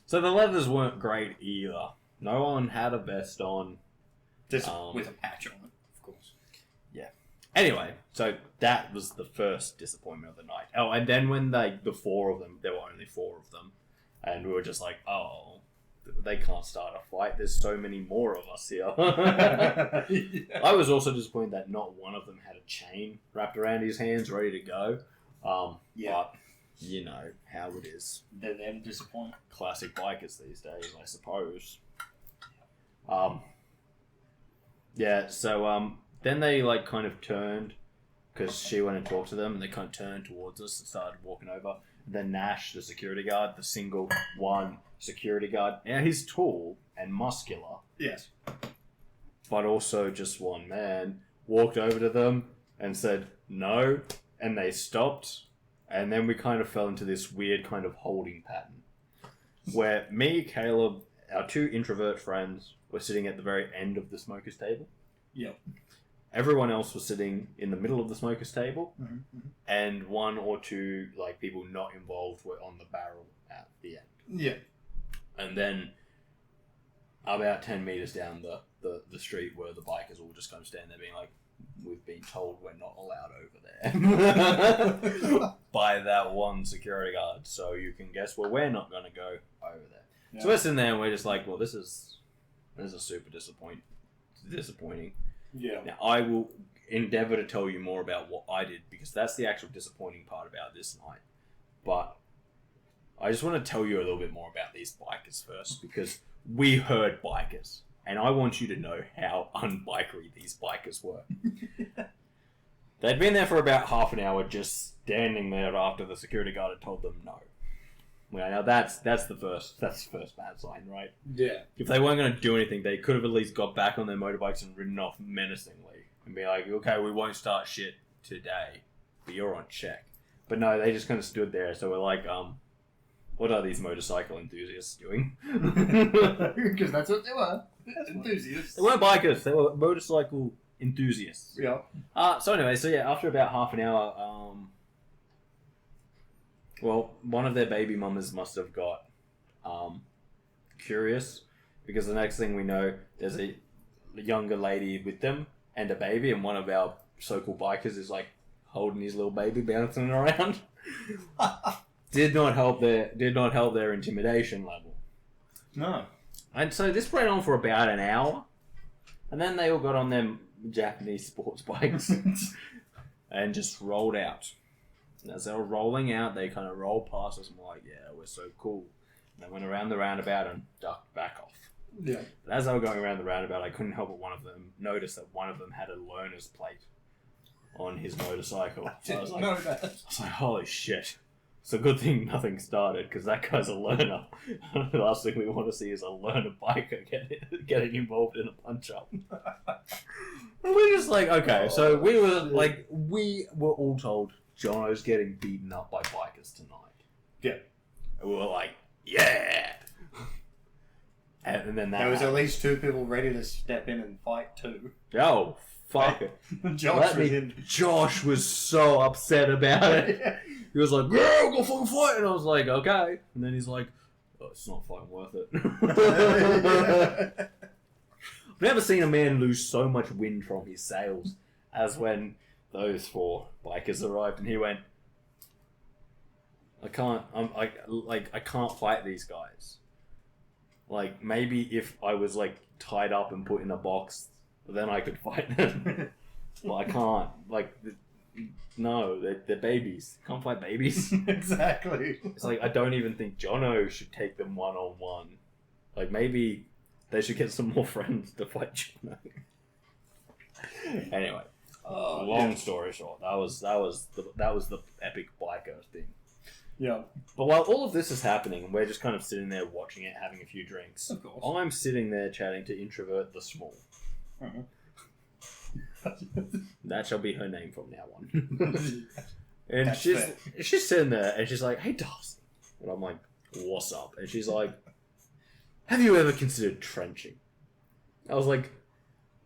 So the leathers weren't great either. No one had a vest on. Just with a patch on it, of course. Yeah. Anyway, so that was the first disappointment of the night. Oh, and then when the 4 of them, there were only 4 of them, and we were just like, oh, they can't start a fight. There's so many more of us here. Yeah. I was also disappointed that not one of them had a chain wrapped around his hands, ready to go. But you know how it is. They're there to disappoint. Classic bikers these days, I suppose. So then they like kind of turned because she went and talked to them, and they kind of turned towards us and started walking over. And then Nash, the security guard, the single one security guard. Now he's tall and muscular. Yes. But also just one man, walked over to them and said, no, and they stopped, and then we kind of fell into this weird kind of holding pattern, where me, Caleb, our 2 introvert friends, were sitting at the very end of the smoker's table. Yep. Everyone else was sitting in the middle of the smoker's table, Mm-hmm. and 1 or 2 like people not involved were on the barrel at the end. Yeah. And then about 10 meters down the street were the bikers all just kind of standing there being like, we've been told we're not allowed over there by that one security guard, so you can guess where we're not going to go over there. Yeah. So we're sitting there and we're just like, well, this is super disappointing. Yeah. Now, I will endeavour to tell you more about what I did, because that's the actual disappointing part about this night. But I just want to tell you a little bit more about these bikers first, because we heard bikers, and I want you to know how unbikery these bikers were. They'd been there for about half an hour, just standing there after the security guard had told them no. Well, now that's the first bad sign, right? Yeah. If they weren't going to do anything, they could have at least got back on their motorbikes and ridden off menacingly and be like, okay, we won't start shit today, but you're on check. But no, they just kind of stood there, so we're like, what are these motorcycle enthusiasts doing? Because that's what they were. Enthusiasts. They weren't bikers, they were motorcycle enthusiasts. Yeah. So anyway, after about half an hour, one of their baby mamas must have got curious, because the next thing we know, there's a younger lady with them and a baby, and one of our so-called bikers is like holding his little baby, bouncing around. Did not help their intimidation level. No. And so this went on for about an hour, and then they all got on their Japanese sports bikes and just rolled out. And as they were rolling out, they kind of rolled past us and were like, yeah, we're so cool. And they went around the roundabout and ducked back off. Yeah. But as they were going around the roundabout, I couldn't help but notice that one of them had a learner's plate on his motorcycle. I was like, holy shit. It's a good thing nothing started, because that guy's a learner. The last thing we want to see is a learner biker getting involved in a punch-up. And we're just like, okay, so we were all told Jono's getting beaten up by bikers tonight. Yeah. And we were like, yeah! And then there was at least 2 people ready to step in and fight too. Oh, fuck it. Josh was so upset about it. He was like, yeah, we'll go fucking fight. And I was like, okay. And then he's like, oh, it's not fucking worth it. I've never seen a man lose so much wind from his sails as when those 4 bikers arrived, and he went, I can't fight these guys. Like, maybe if I was like tied up and put in a box, then I could fight them. But I can't. Like, no, they're babies. Can't fight babies. Exactly. It's like, I don't even think Jono should take them one-on-one. Like, maybe they should get some more friends to fight Jono. Anyway, long story short, that was the epic biker thing. Yeah. But while all of this is happening, we're just kind of sitting there watching it, having a few drinks. Of course. I'm sitting there chatting to Introvert the Small. That shall be her name from now on. And That's she's sitting there and she's like, "Hey, Darcy," and I'm like, "What's up?" And she's like, "Have you ever considered trenching?" I was like,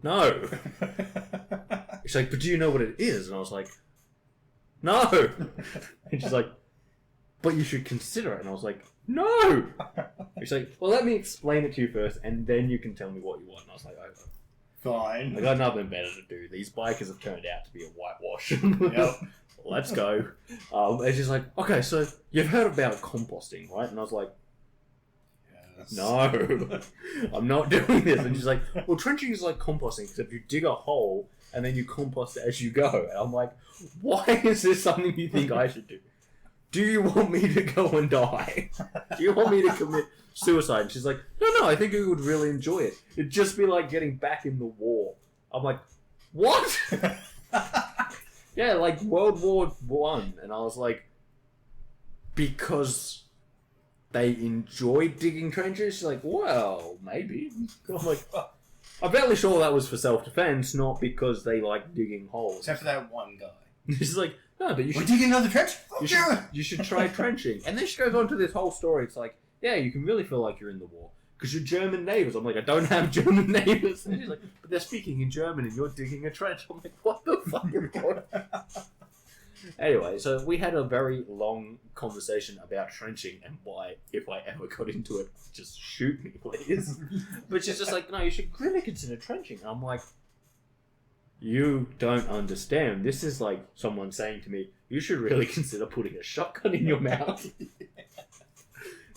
"No." She's like, "But do you know what it is?" And I was like, "No." And she's like, "But you should consider it." And I was like, "No." She's like, "Well, let me explain it to you first, and then you can tell me what you want." And I was like, "Okay. Fine. I got nothing better to do. These bikers have turned out to be a whitewash." Yep. Let's go. And she's like, "Okay, so you've heard about composting, right?" And I was like, Yes. "No, I'm not doing this." And she's like, "Well, trenching is like composting, except you dig a hole and then you compost it as you go." And I'm like, "Why is this something you think I should do? Do you want me to go and die? Do you want me to commit suicide?" And she's like, No, I think you would really enjoy it. It'd just be like getting back in the war." I'm like, "What?" Yeah, like World War One. And I was like, "Because they enjoyed digging trenches?" She's like, "Well, maybe." I'm like, I'm fairly sure that was for self-defense, not because they like digging holes. Except for that one guy. She's like, "No, but you We're should digging another trench? you should try trenching." And then she goes on to this whole story. It's like, "Yeah, you can really feel like you're in the war because you're German neighbours." I'm like, "I don't have German neighbours." And she's like, "But they're speaking in German and you're digging a trench." I'm like, "What the fuck is going on?" Anyway, so we had a very long conversation about trenching and why, if I ever got into it, just shoot me, please. But she's just like, "No, you should really consider trenching." And I'm like, "You don't understand. This is like someone saying to me, you should really consider putting a shotgun in your mouth."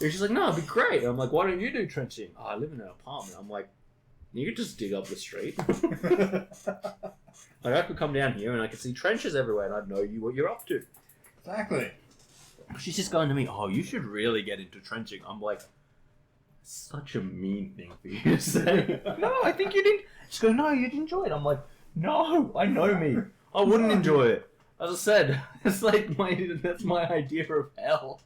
And she's like, "No, it'd be great." And I'm like, "Why don't you do trenching?" "Oh, I live in an apartment." I'm like, "You could just dig up the street." Like, I could come down here and I could see trenches everywhere and I'd know what you're up to. Exactly. She's just going to me, "Oh, you should really get into trenching." I'm like, such a mean thing for you to say. "No, I think you didn't." She's going, "No, you'd enjoy it." I'm like, "No, I know me. I wouldn't enjoy it." As I said, it's like that's my idea of hell.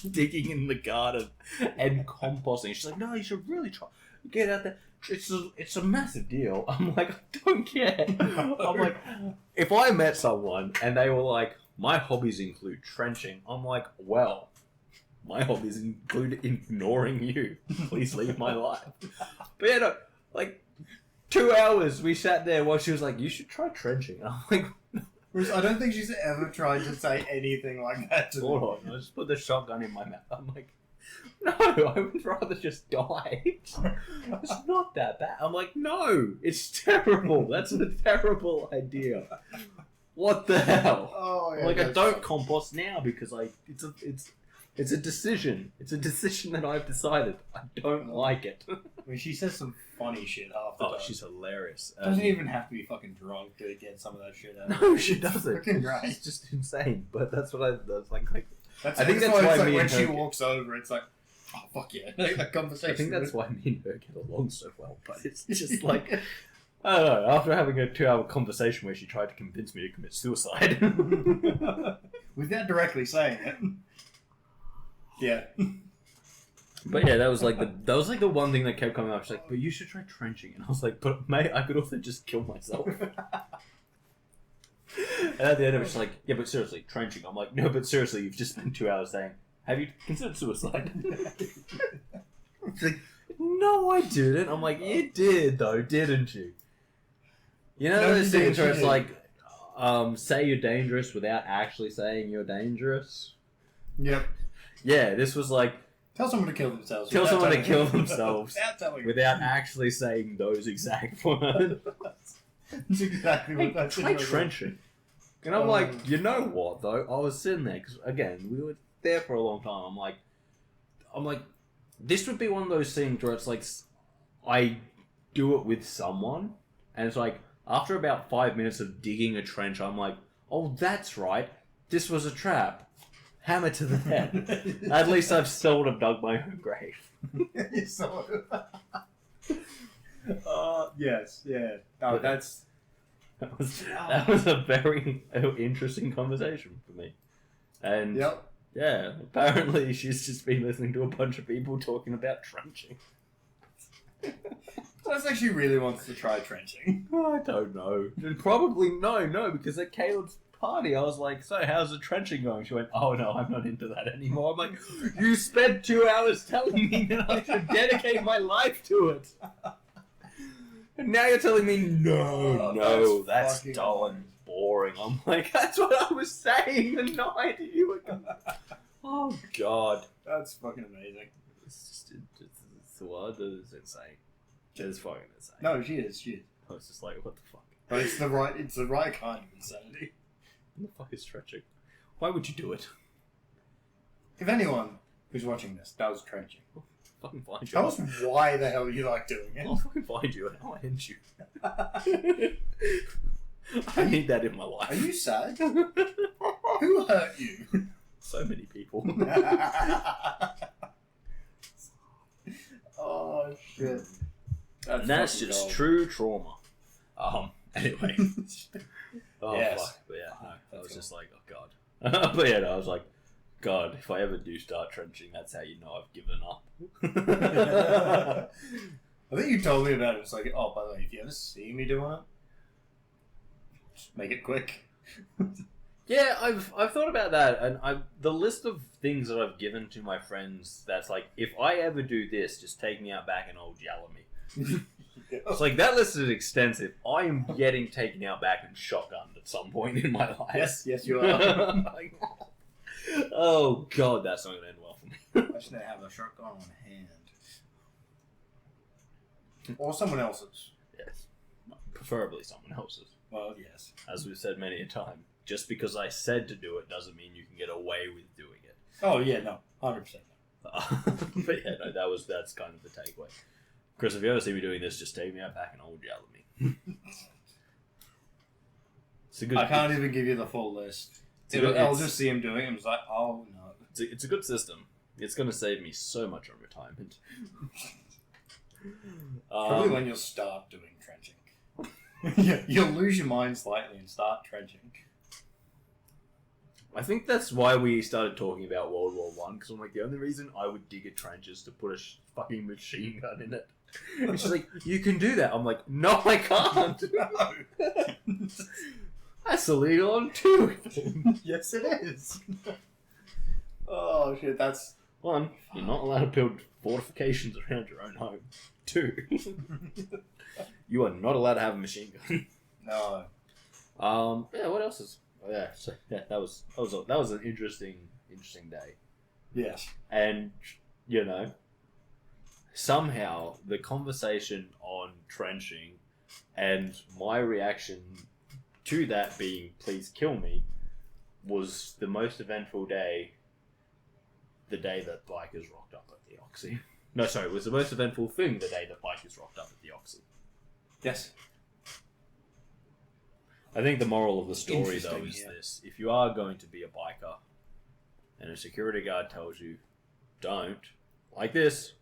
Digging in the garden and composting. She's like, "No, you should really try. Get out there. It's a massive deal." I'm like, "I don't care." I'm like, if I met someone and they were like, "My hobbies include trenching," I'm like, "Well, my hobbies include ignoring you. Please leave my life." But yeah, no, like 2 hours we sat there while she was like, "You should try trenching." And I'm like, I don't think she's ever tried to say anything like that to me. "Hold on, I just put the shotgun in my mouth." I'm like, "No, I would rather just die. It's not that bad." I'm like, "No, it's terrible. That's a terrible idea. What the hell?" Oh, yeah, Like, I don't compost now because it's a decision. It's a decision that I've decided. I don't like it. I mean, she says some funny shit half the time. She's hilarious. Doesn't even have to be fucking drunk to get some of that shit out. No, she doesn't. Freaking great. It's just insane. But that's like. That's I think that's why why it's like me when and she her walks over, it's like, "Oh, fuck yeah." That conversation. I think that's why me and her get along so well. But it's just like, I don't know. After having a 2-hour conversation where she tried to convince me to commit suicide, without directly saying it. Yeah. But yeah, that was like the one thing that kept coming up. She's like, "But you should try trenching," and I was like, "But mate, I could also just kill myself." And at the end of it, she's like, "Yeah, but seriously, trenching." I'm like, "No, but seriously, you've just spent 2 hours saying, have you considered suicide?" She's like, "No, I didn't." I'm like, "You did though, didn't you?" You know those things where it's like, say you're dangerous without actually saying you're dangerous? Yep. Yeah, this was like, Tell someone to kill themselves. tell someone to kill themselves without actually saying those exact words. That's exactly what that's Try trenching. And I'm like, you know what though? I was sitting there because again, we were there for a long time. I'm like, this would be one of those things where it's like, I do it with someone, and it's like after about 5 minutes of digging a trench, I'm like, Oh, that's right. This was a trap. Hammer to the head. At least I've sort of dug my own grave. You sort of. Yes, yeah. No, that's... That was a very interesting conversation for me. And Yep. yeah, apparently she's just been listening to a bunch of people talking about trenching. Sounds like she really wants to try trenching. I don't know. Probably no, because at Caleb's party I was like, so how's the trenching going? She went, oh no, I'm not into that anymore. I'm like, you spent 2 hours telling me that I should dedicate my life to it. And now you're telling me, no, that's dull and boring. I'm like, that's what I was saying the night you were going. Oh, God. That's fucking amazing. It's insane. It's fucking insane. No, she is. I was just like, what the fuck? But it's the right kind of insanity. What the fuck is stretching? Why would you do it? If anyone who's watching this does trenching, I'll fucking find you. tell us why the hell you like doing it. I'll fucking find you and I'll end you. I need that in my life. Are you sad? Who hurt you? So many people. Oh shit. That's just gold. true trauma. Anyway. Oh Yes. fuck. But yeah, no, I was just like, oh god. But yeah, no, I was like, God, if I ever do start trenching, that's how you know I've given up. I think you told me about it. It's like, oh, by the way, if you ever see me doing it, just make it quick. Yeah, I've thought about that, and the list of things that I've given to my friends that's like, if I ever do this, just take me out back and old yell at me. It's like, that list is extensive. I am getting taken out back and shotgunned at some point in my life. Yes, you are. Like, oh god, that's not going to end well for me. I should have a shotgun on hand. Or someone else's. Yes. Preferably someone else's. Well, yes. As we've said many a time. Just because I said to do it doesn't mean you can get away with doing it. Oh, yeah, no. 100% no. But yeah, no, that's kind of the takeaway. Kris, if you ever see me doing this, just take me out back and old yell at me. It's a good. I can't even give you the full list. I'll just see him doing it and it's like, oh no. It's a good system. It's going to save me so much on retirement. Probably when you'll start doing trenching. You'll lose your mind slightly and start trenching. I think that's why we started talking about World War I, because I'm like, the only reason I would dig a trench is to put a fucking machine gun in it. And she's like, you can do that. I'm like, no, I can't. No. That's illegal on two. Yes, it is. Oh shit, that's... 1, you're not allowed to build fortifications around your own home. 2, you are not allowed to have a machine gun. No. Yeah, what else is... Oh, yeah, so, yeah, that was an interesting day. Yes. And, you know, somehow the conversation on trenching and my reaction to that being please kill me was the most eventful day, the day that bikers rocked up at the Oxy. No, sorry, it was the most eventful thing the day that bikers rocked up at the Oxy. Yes. I think the moral of the story, though, is this. If you are going to be a biker and a security guard tells you, don't, like this,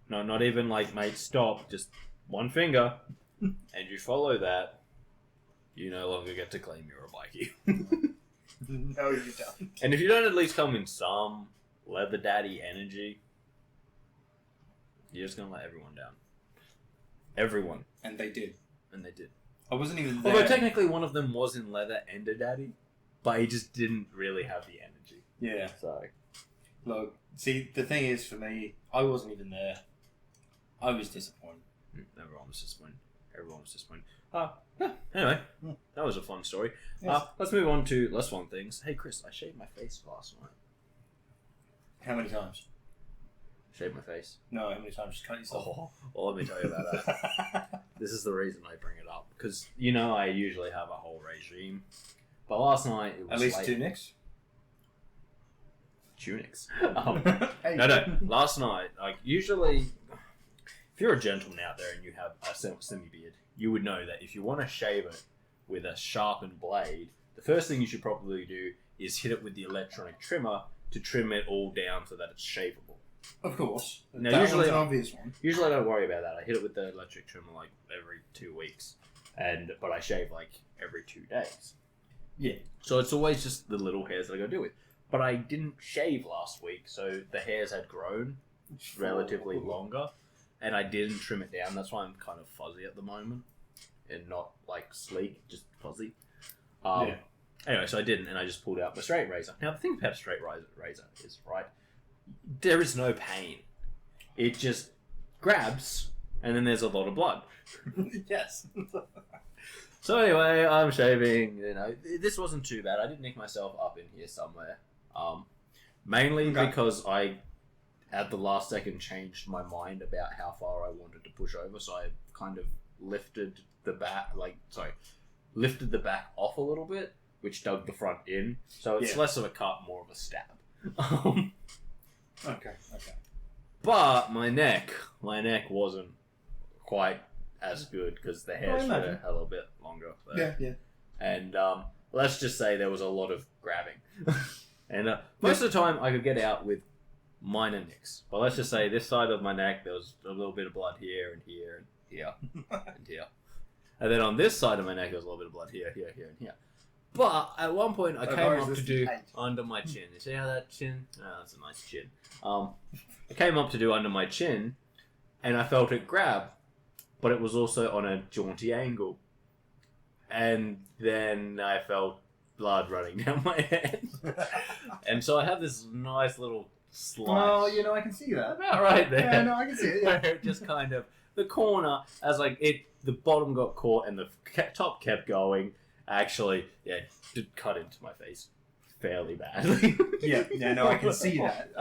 no, not even like, mate, stop, just one finger, and you follow that, you no longer get to claim you're a bikie. No, you don't. And if you don't at least come in some leather daddy energy, you're just going to let everyone down. Everyone. And they did. And they did. I wasn't even there. Although technically one of them was in leather and a daddy, but he just didn't really have the energy. Yeah. So, Look, see, the thing is, for me, I wasn't even there. I was disappointed. everyone was disappointed. Anyway, that was a fun story. Yes. Let's move on to less fun things. Hey, Kris, I shaved my face last night. How many times? Shaved my face. No, how many times? Just cut yourself. Well, let me tell you about that. This is the reason I bring it up. Because, you know, I usually have a whole regime. But last night, it was At least late. tunics? Tunics. Hey. No. Last night, like, usually, if you're a gentleman out there and you have a semi-beard, you would know that if you want to shave it with a sharpened blade, the first thing you should probably do is hit it with the electronic trimmer to trim it all down so that it's shapeable. Of course. Now, that usually, one's an obvious one. Usually I don't worry about that. I hit it with the electric trimmer like every 2 weeks, but I shave like every 2 days. Yeah. So it's always just the little hairs that I got to deal with. But I didn't shave last week, so the hairs had grown relatively longer, and I didn't trim it down. That's why I'm kind of fuzzy at the moment, and not like sleek, just fuzzy. Anyway, so I didn't, and I just pulled out my straight razor. Now the thing about a straight razor is, right, there is no pain. It just grabs, and then there's a lot of blood. Yes. So anyway, I'm shaving. This wasn't too bad. I did nick myself up in here somewhere. Mainly because I, at the last second, changed my mind about how far I wanted to push over. So I kind of lifted the back off a little bit, which dug the front in. So it's less of a cut, more of a stab. Okay. But my neck wasn't quite as good because the hairs were a little bit longer. Yeah. And let's just say there was a lot of grabbing. And most of the time I could get out with minor nicks. But let's just say this side of my neck, there was a little bit of blood here and here and here and here. And then on this side of my neck, there was a little bit of blood here, here, here, and here. But at one point, I came up to do under my chin. You see how that chin? Oh, that's a nice chin. I came up to do under my chin, and I felt it grab, but it was also on a jaunty angle. And then I felt blood running down my head. And so I have this nice little slice. Oh, I can see that. About right there. Yeah, no, I can see it. Yeah. Where it just kind of, the corner, as like the bottom got caught and the top kept going. Actually, it did cut into my face fairly badly. Yeah, no, I can see that.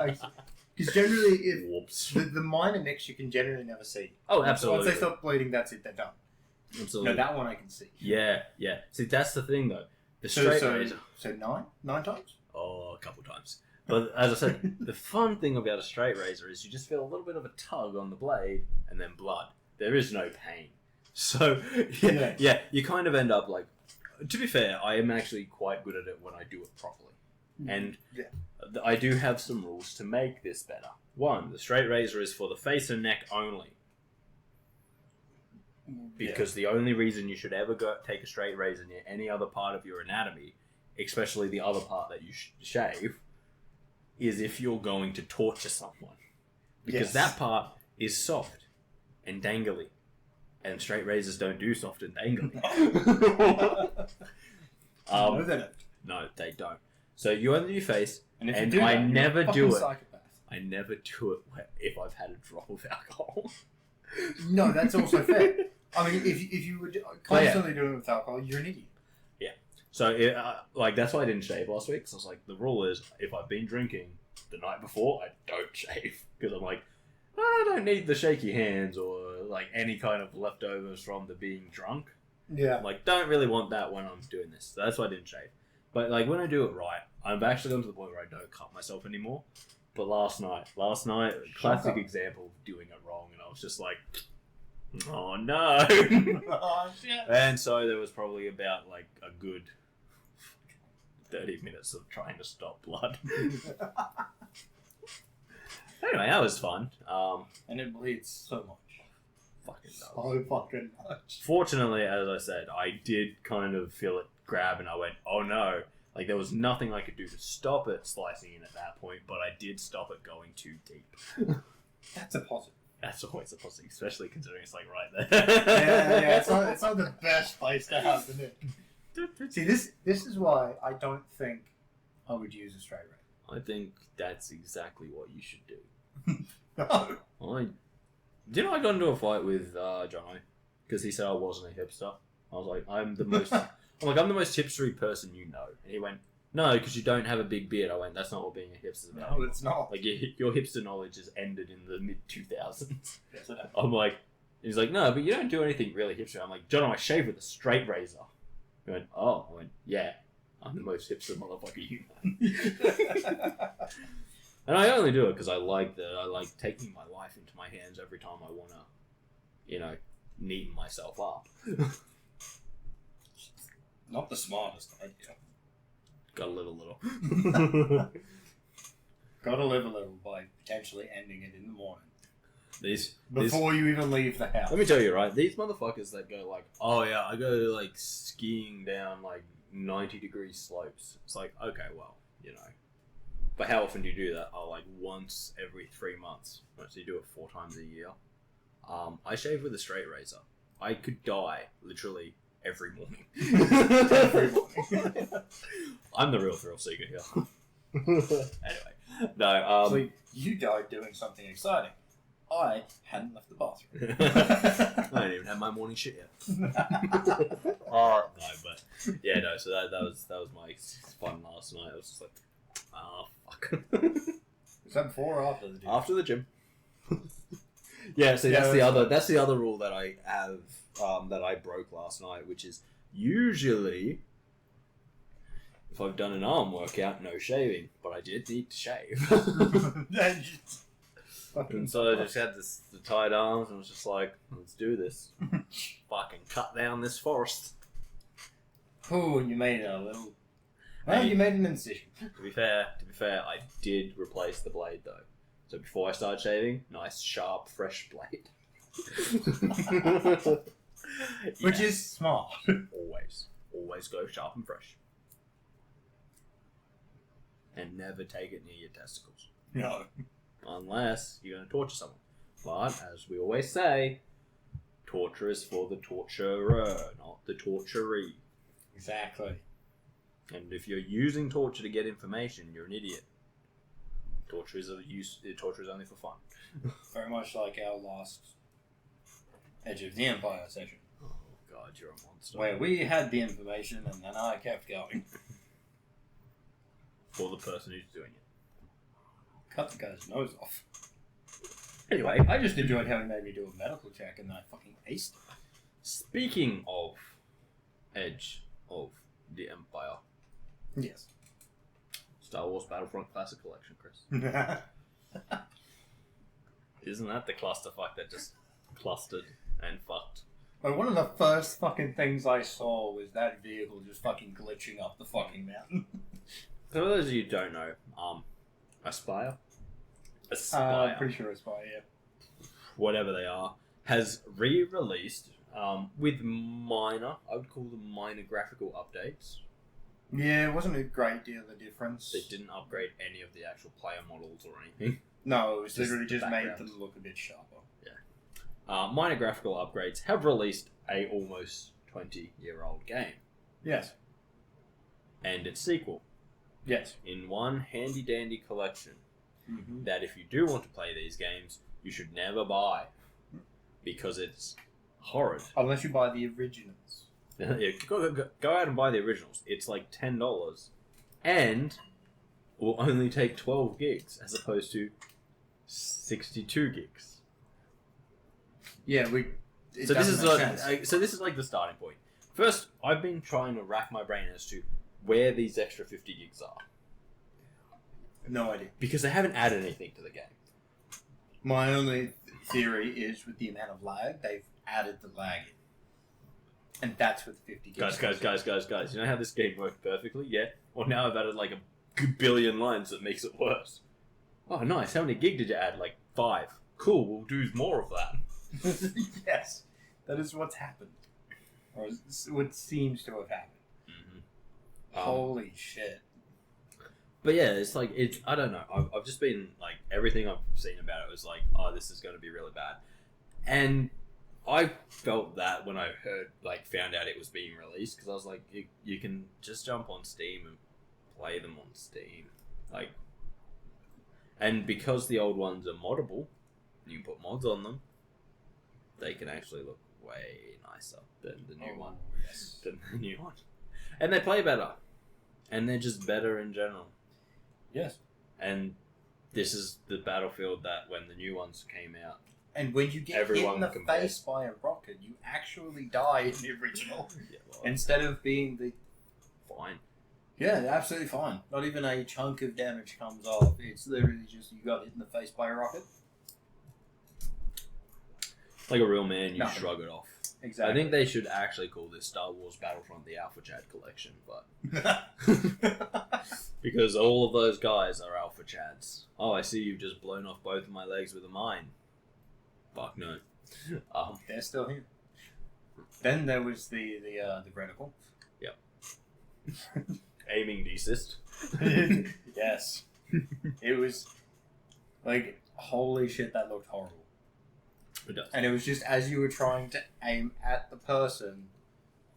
Because generally, Whoops. The minor nicks you can generally never see. Oh, absolutely. Once they stop bleeding, that's it, they're done. Absolutely. No, that one I can see. Yeah. See, that's the thing, though. The straight razor. So 9 times? Oh, a couple times. But as I said, the fun thing about a straight razor is you just feel a little bit of a tug on the blade and then blood. There is no pain. So, yeah, you kind of end up like... To be fair, I am actually quite good at it when I do it properly. And I do have some rules to make this better. 1, the straight razor is for the face and neck only. Because the only reason you should ever take a straight razor near any other part of your anatomy, especially the other part that you shave, is if you're going to torture someone. Because that part is soft and dangly. And straight razors don't do soft and dangly. No, they don't. No, they don't. So you under your face, and I never do it. Psychopath. I never do it if I've had a drop of alcohol. No, that's also fair. I mean, if you were constantly doing it with alcohol, you're an idiot. Yeah. So, that's why I didn't shave last week. Because I was like, the rule is, if I've been drinking the night before, I don't shave. Because I'm like, I don't need the shaky hands or like any kind of leftovers from the being drunk. Yeah. I'm like, don't really want that when I'm doing this. So that's why I didn't shave. But like when I do it right, I've actually gotten to the point where I don't cut myself anymore. But last night, classic example of doing it wrong, and I was just like, oh no. Oh shit. And so there was probably about like a good 30 minutes of trying to stop blood. Anyway, that was fun. And it bleeds so much. Fucking does. So fucking much. Fortunately, as I said, I did kind of feel it grab and I went, oh no. Like, there was nothing I could do to stop it slicing in at that point, but I did stop it going too deep. That's a positive. That's always a positive, especially considering it's like right there. Yeah. It's not the best place to have the nick. See, this is why I don't think I would use a straight razor. I think that's exactly what you should do. No. I got into a fight with Jono because he said I wasn't a hipster. I was like, I'm the most hipstery person you know. And he went, no, because you don't have a big beard. I went, that's not what being a hipster is about. No, it's not. Like your hipster knowledge has ended in the mid 2000s. Yes, I know. I'm like, he's like, no, but you don't do anything really hipster. I'm like, Jono, I shave with a straight razor. He went, oh. I went, yeah, I'm the most hipster motherfucker you know. And I only do it because I like taking my life into my hands every time I want to, neaten myself up. Not the smartest idea. Gotta live a little. Gotta live a little by potentially ending it in the morning. Before you even leave the house. Let me tell you, right? These motherfuckers that go like, oh yeah, I go like skiing down like 90-degree slopes. It's like, okay, well, you know. But how often do you do that? Oh, like once every 3 months. So you do it 4 times a year. I shave with a straight razor. I could die literally every morning. Every morning. I'm the real thrill seeker here. Anyway, no. So you died doing something exciting. I hadn't left the bathroom. I didn't even have my morning shit yet. No, but yeah, no. So that was my fun last night. I was just like, oh fuck. Was that before or after the gym? After the gym. Yeah. So that's the other rule that I have that I broke last night, which is usually if I've done an arm workout, no shaving, but I did need to shave. And so I just had the tight arms and was just like, let's do this. Fucking cut down this forest. Oh, you made it a little... Well, you made an incision. To be fair, I did replace the blade though. So before I started shaving, nice, sharp, fresh blade. Which is smart. Always go sharp and fresh. And never take it near your testicles. No. Unless you're going to torture someone. But, as we always say, torture is for the torturer, not the torturee. Exactly. And if you're using torture to get information, you're an idiot. Torture is only for fun. Very much like our last Edge of the Empire session. Oh god, you're a monster. Where we had the information and then I kept going. For the person who's doing it. Cut the guy's nose off. Anyway, I just enjoyed how he made me do a medical check and then I fucking aced it. Speaking of Edge of the Empire. Yes. Star Wars Battlefront Classic Collection, Chris. Isn't that the clusterfuck that just clustered and fucked? Well, one of the first fucking things I saw was that vehicle just fucking glitching up the fucking mountain. So for those of you who don't know, Aspire, pretty sure Aspire, yeah. Whatever they are, has re-released with minor, I would call them minor graphical updates. Yeah, it wasn't a great deal of difference. They didn't upgrade any of the actual player models or anything. No, it was Just literally the just made background. them look a bit sharper. Yeah. Minor graphical upgrades have released a almost 20-year-old game. Yes. And its sequel. Yes. In one handy-dandy collection. Mm-hmm. That if you do want to play these games, you should never buy. Because it's horrid. Unless you buy the originals. Yeah, go out and buy the originals. It's like $10. And will only take 12 gigs as opposed to 62 gigs. Yeah, So this is like the starting point. First, I've been trying to rack my brain as to where these extra 50 gigs are. No idea. Because they haven't added anything to the game. My only theory is with the amount of lag, they've added the lag in. And that's what the 50 gigs Guys. You know how this game worked perfectly? Yeah? Well, now I've added like a billion lines that makes it worse. Oh, nice. How many gig did you add? Like 5. Cool, we'll do more of that. Yes. That is what's happened. Or what seems to have happened. Mm-hmm. Holy shit. But yeah, it's like, I don't know. I've just been, like, everything I've seen about it was like, oh, this is going to be really bad. And I felt that when I found out it was being released, because I was like, you can just jump on Steam and play them on Steam. Like, and because the old ones are moddable, you can put mods on them, they can actually look way nicer than the new one. Yes. Than the new one. And they play better. And they're just better in general. Yes. And this is the Battlefield that when the new ones came out. And when you get Everyone hit in the compared. face by a rocket, you actually die in the original. Yeah, well, Instead of being the... fine. Yeah, absolutely fine. Not even a chunk of damage comes off. It's literally just you got hit in the face by a rocket. Like a real man, you Nothing. shrug it off. Exactly. I think they should actually call this Star Wars Battlefront the Alpha Chad Collection, but because all of those guys are Alpha Chads. Oh, I see you've just blown off both of my legs with a mine. Fuck no. They're still here. Then there was the reticle. Yep. Aiming desist. Yes. It was like, holy shit, that looked horrible. It does. And it was just as you were trying to aim at the person,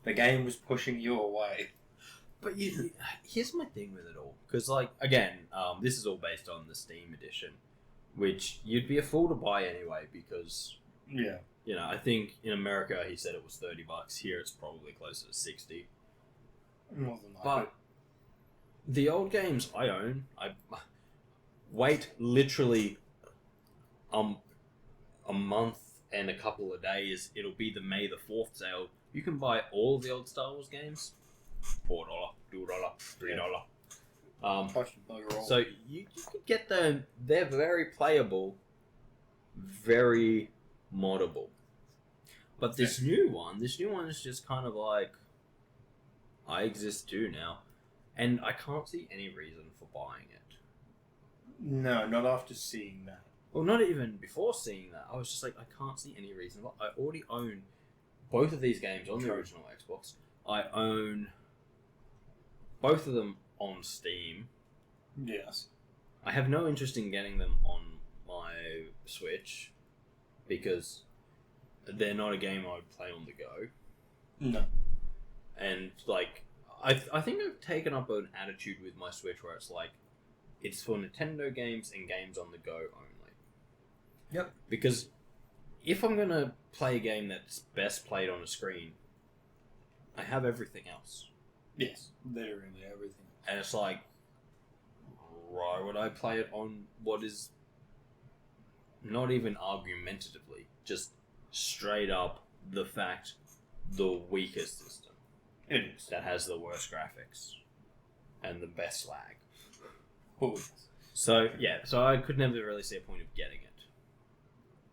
the game was pushing you away. But here's my thing with it all. Because, like, again, this is all based on the Steam edition, which you'd be a fool to buy anyway because, Yeah. you know, I think in America he said it was $30. Here it's probably closer to 60. More than that. But the old games I own, I wait literally a month and a couple of days. It'll be the May the 4th sale. You can buy all the old Star Wars games. $4, $2, $3. So you can get them. They're very playable, very moddable. But this new one is just kind of like, I exist too now, and I can't see any reason for buying it. No, not after seeing that. Well, not even before seeing that. I was just like, I can't see any reason. I already own both of these games on the original Xbox. I own both of them on Steam. Yes. I have no interest in getting them on my Switch because they're not a game I would play on the go. No. And, like, I think I've taken up an attitude with my Switch where it's like, it's for Nintendo games and games on the go only. Yep. Because if I'm going to play a game that's best played on a screen, I have everything else. Yes. Literally everything. And it's like, why would I play it on what is not even argumentatively, just straight up the fact the weakest system. It is. That has the worst graphics and the best lag. Oh. So, yeah, so I could never really see a point of getting it.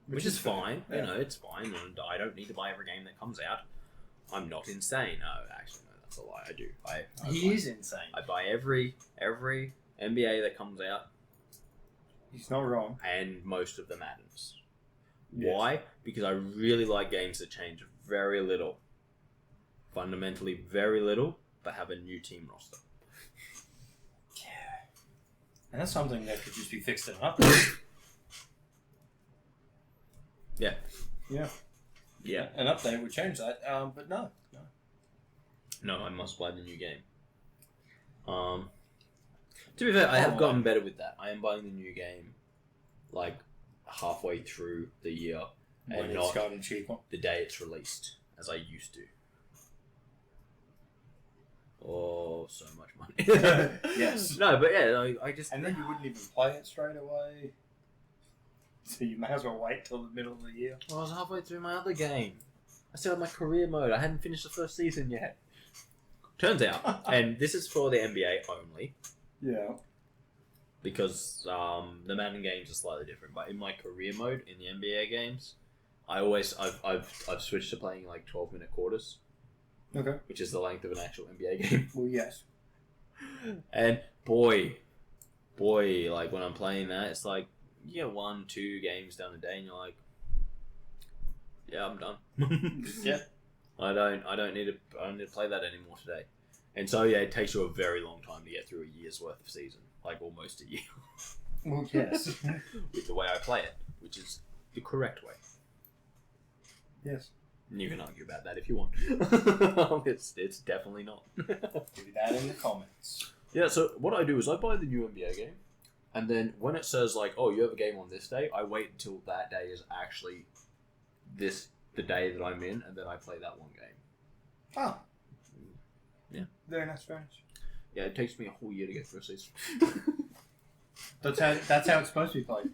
Which is fine. Yeah. You know, it's fine. And I don't need to buy every game that comes out. I'm not insane. No, actually, no, that's a lie. I do. He is insane. I buy every NBA that comes out. He's not wrong. And most of the Maddens. Yes. Why? Because I really like games that change very little. Fundamentally very little, but have a new team roster. Yeah. And that's something that could just be fixed in an update. Yeah. Yeah. Yeah. An update would change that, but no. No, I must buy the new game. To be fair, I have gotten better with that. I am buying the new game, like, halfway through the year, When and it's not gotten cheaper. the day it's released, as I used to. Oh, so much money. Yes. No, but yeah, I just... And then you wouldn't even play it straight away. So you may as well wait till the middle of the year. I was halfway through my other game. I still had my career mode. I hadn't finished the first season yet. Turns out, and this is for the NBA only, Yeah. because the Madden games are slightly different. But in my career mode in the NBA games, I've switched to playing like 12-minute quarters, Okay. which is the length of an actual NBA game. Well, yes. And boy, like when I'm playing that, it's like you get 1-2 games down a day, and you're like, yeah, I'm done. Yeah. I don't need to play that anymore today. And so yeah, it takes you a very long time to get through a year's worth of season, like almost a year. Well, yes. With the way I play it, which is the correct way. Yes. And you can argue about that if you want. It's definitely not. Do that in the comments. Yeah, so what I do is I buy the new NBA game, and then when it says like, oh, you have a game on this day, I wait until that day is actually the day that I'm in, and then I play that one game. Oh. Yeah. Very nice, very nice. Yeah, it takes me a whole year to get through a season. That's how it's supposed to be played.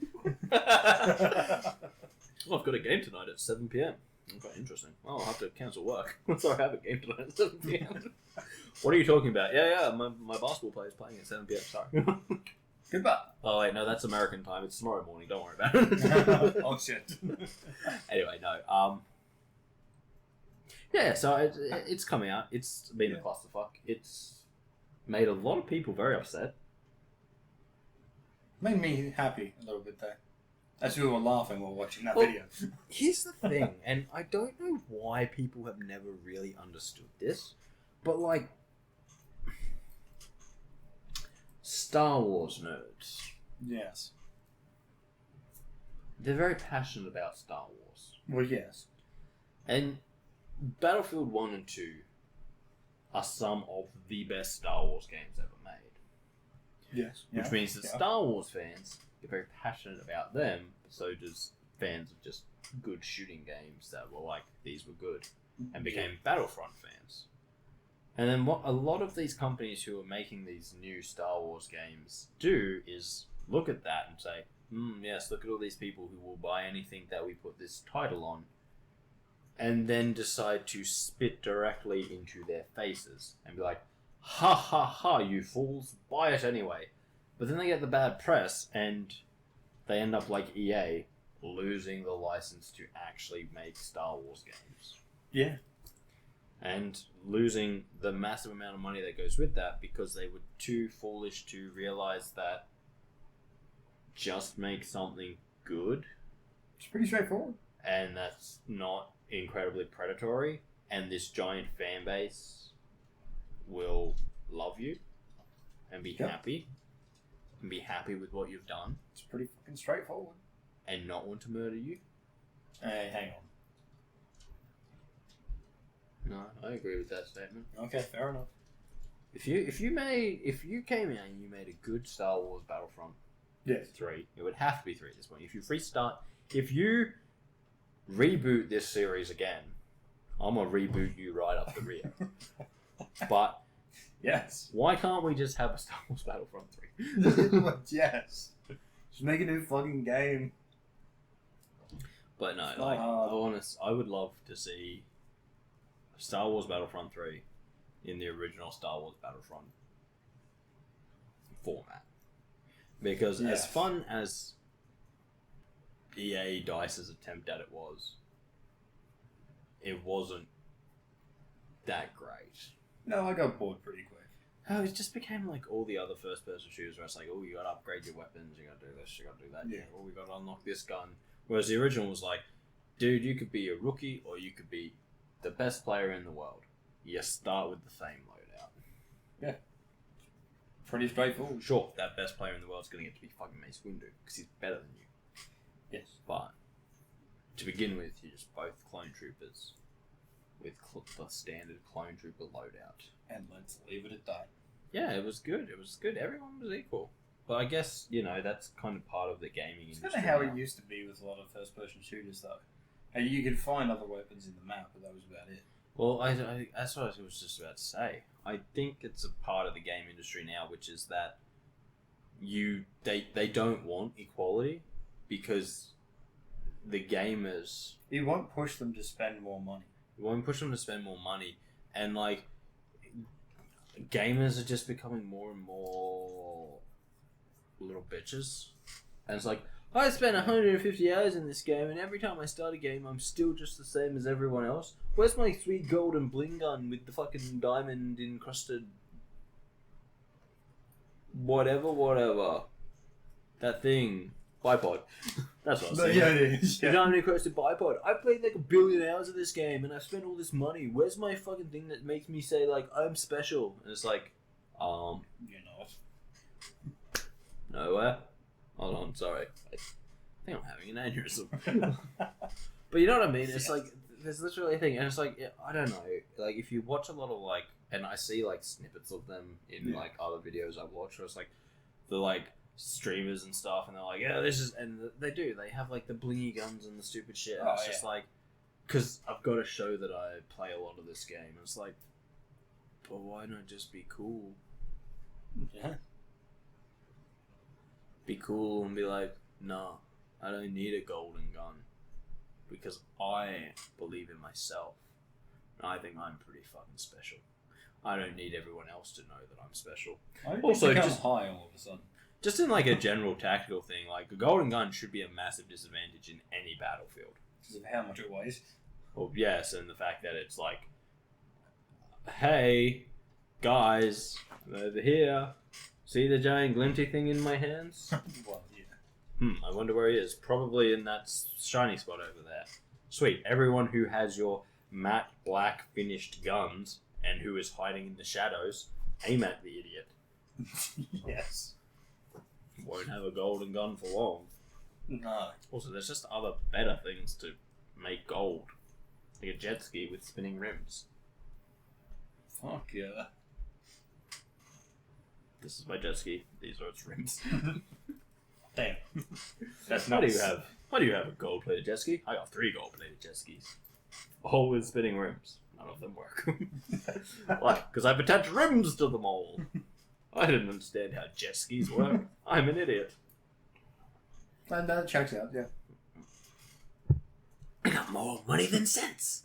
Well, I've got a game tonight at 7 p.m. Okay, interesting. Well, I'll have to cancel work. So I have a game tonight at 7 p.m. What are you talking about? Yeah, my basketball player is playing at 7 p.m. Sorry. Goodbye. Oh, wait, no, that's American time. It's tomorrow morning. Don't worry about it. Oh, shit. Anyway, no. Yeah, so it's coming out. It's been a clusterfuck. It's made a lot of people very upset. Made me happy a little bit, though. As we were laughing while watching that video. Here's the thing, and I don't know why people have never really understood this, but like, Star Wars nerds. Yes. They're very passionate about Star Wars. Well, yes. And Battlefield 1 and 2 are some of the best Star Wars games ever made. Yes. Which means that Star Wars fans get very passionate about them, but so does fans of just good shooting games that were like, these were good, and became Battlefront fans. And then what a lot of these companies who are making these new Star Wars games do is look at that and say, yes, look at all these people who will buy anything that we put this title on, and then decide to spit directly into their faces and be like, ha ha ha, you fools, buy it anyway. But then they get the bad press and they end up like EA, losing the license to actually make Star Wars games. Yeah. And losing the massive amount of money that goes with that because they were too foolish to realize that just make something good. It's pretty straightforward. And that's not incredibly predatory. And this giant fan base will love you and be happy. And be happy with what you've done. It's pretty fucking straightforward. And not want to murder you. Hey, hang on. No, I agree with that statement. Okay, fair enough. If you came out and you made a good Star Wars Battlefront 3, it would have to be 3 at this point. If you reboot this series again, I'm gonna reboot you right up the rear. But yes, why can't we just have a Star Wars Battlefront 3? Yes, just make a new fucking game. But no, like I would love to see Star Wars Battlefront 3 in the original Star Wars Battlefront format. Because as fun as EA DICE's attempt at it wasn't that great. No, I got bored pretty quick. Oh, it just became like all the other first-person shooters where it's like, oh, you gotta upgrade your weapons, you gotta do this, you gotta do that, oh, we gotta unlock this gun. Whereas the original was like, dude, you could be a rookie or you could be the best player in the world. You start with the same loadout. Yeah. Pretty straightforward. Sure, that best player in the world is going to get to be fucking Mace Windu because he's better than you. Yes. But to begin with, you're just both clone troopers with the standard clone trooper loadout. And let's leave it at that. Yeah, it was good. It was good. Everyone was equal. But I guess, that's kind of part of the gaming industry. It's kind of how it used to be with a lot of first-person shooters, though. And you could find other weapons in the map, but that was about it. Well, that's what I was just about to say. I think it's a part of the game industry now, which is that they don't want equality because the gamers... You won't push them to spend more money. You won't push them to spend more money. And, like, gamers are just becoming more and more little bitches. And it's like, I spent 150 hours in this game, and every time I start a game, I'm still just the same as everyone else. Where's my 3 gold and bling gun with the fucking diamond encrusted... Whatever. That thing. Bipod. That's what I was saying. Yeah, it is. The diamond encrusted bipod. I played like 1 billion hours of this game, and I've spent all this money. Where's my fucking thing that makes me say, like, I'm special? And it's like, You're not. Nowhere. Hold on, sorry. I think I'm having an aneurysm. But you know what I mean? It's like, there's literally a thing, and it's like, I don't know, like, if you watch a lot of, like, and I see, like, snippets of them in, like, other videos I watch, where it's like, the, like, streamers and stuff, and they're like, yeah, this is, and they have, like, the blingy guns and the stupid shit, and it's just like, because I've got to show that I play a lot of this game, and it's like, but why not just be cool? Yeah. Be cool and be like, nah, I don't need a golden gun because I believe in myself and I think I'm pretty fucking special. I don't need everyone else to know that I'm special. Also, just high all of a sudden. Just in like a general tactical thing, like a golden gun should be a massive disadvantage in any battlefield. Because of how much it weighs. Well, yes, and the fact that it's like, hey, guys, I'm over here. See the giant glinty thing in my hands? Well, yeah. I wonder where he is. Probably in that shiny spot over there. Sweet. Everyone who has your matte black finished guns and who is hiding in the shadows, aim at the idiot. Yes. Won't have a golden gun for long. No. Also, there's just other better things to make gold. Like a jet ski with spinning rims. Fuck yeah. This is my jet ski. These are its rims. Damn. That's Why do nuts. you have? Why do you have a gold-plated jet ski? I got 3 gold-plated jet skis, all with spinning rims. None of them work. Why? Because I've attached rims to them all. I didn't understand how jet skis work. I'm an idiot. And that checks out, yeah. I got more money than sense.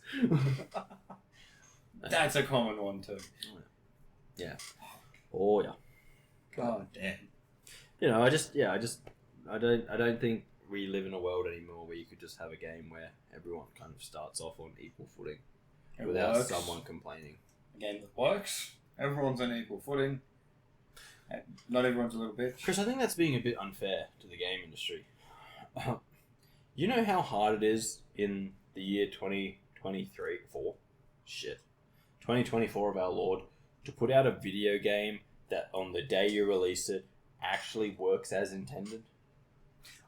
That's a common one too. Yeah. Oh yeah. God damn. You know, I don't think we live in a world anymore where you could just have a game where everyone kind of starts off on equal footing It without works. someone complaining. A game that works. Everyone's on equal footing. Not everyone's a little bitch. Chris, I think that's being a bit unfair to the game industry. You know how hard it is in the year 2024 of our Lord, to put out a video game that on the day you release it actually works as intended?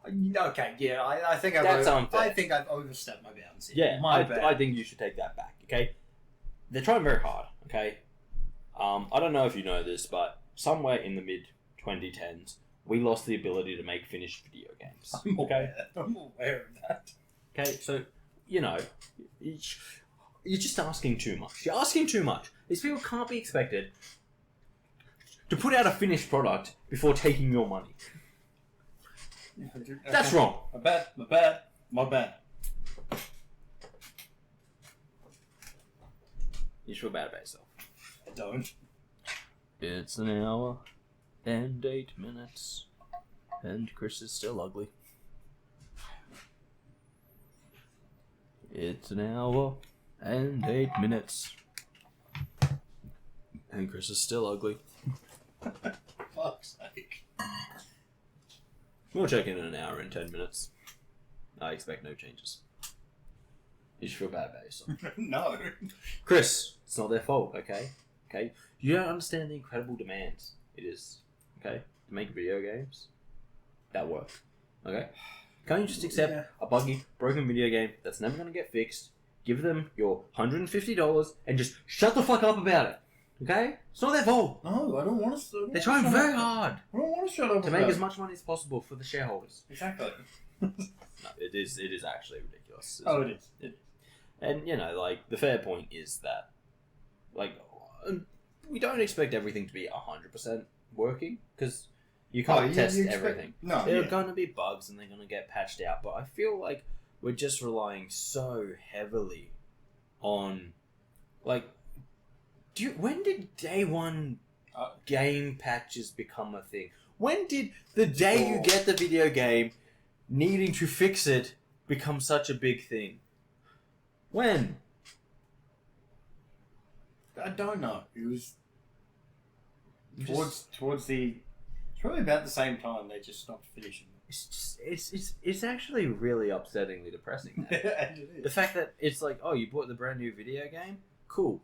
Okay, yeah, I think That's unfair. I think I've overstepped my bounds here. Yeah, I think you should take that back, okay? They're trying very hard, okay? I don't know if you know this, but somewhere in the mid-2010s, we lost the ability to make finished video games. I'm aware of that. Okay, so, you know, you're just asking too much. You're asking too much. These people can't be expected to put out a finished product before taking your money. That's wrong. My bad. You should feel bad about yourself. I don't. It's an hour and 8 minutes, and Kris is still ugly. It's an hour and 8 minutes, and Kris is still ugly. Fuck's sake. We'll check in an hour and 10 minutes. I expect no changes. You should feel bad about yourself. No. Kris, it's not their fault, okay? Okay? You don't understand the incredible demands it is, okay? To make video games that work, okay? Can't you just accept a buggy, broken video game that's never going to get fixed, give them your $150, and just shut the fuck up about it, okay? It's not their fault. No, I don't want to. They're trying very hard I don't want to shut up to make as much money as possible for the shareholders. Exactly. No, it is actually ridiculous. Oh, it is. And, you know, like, the fair point is that, like, we don't expect everything to be 100% working, because you can't test everything. No, there are going to be bugs and they're going to get patched out, but I feel like we're just relying so heavily on, like, when did day one game patches become a thing? When did the day you get the video game, needing to fix it, become such a big thing? When? I don't know. It was towards the. It's probably about the same time they just stopped finishing. It's actually really upsettingly depressing. Now. And it is. The fact that it's like, oh, you bought the brand new video game? Cool.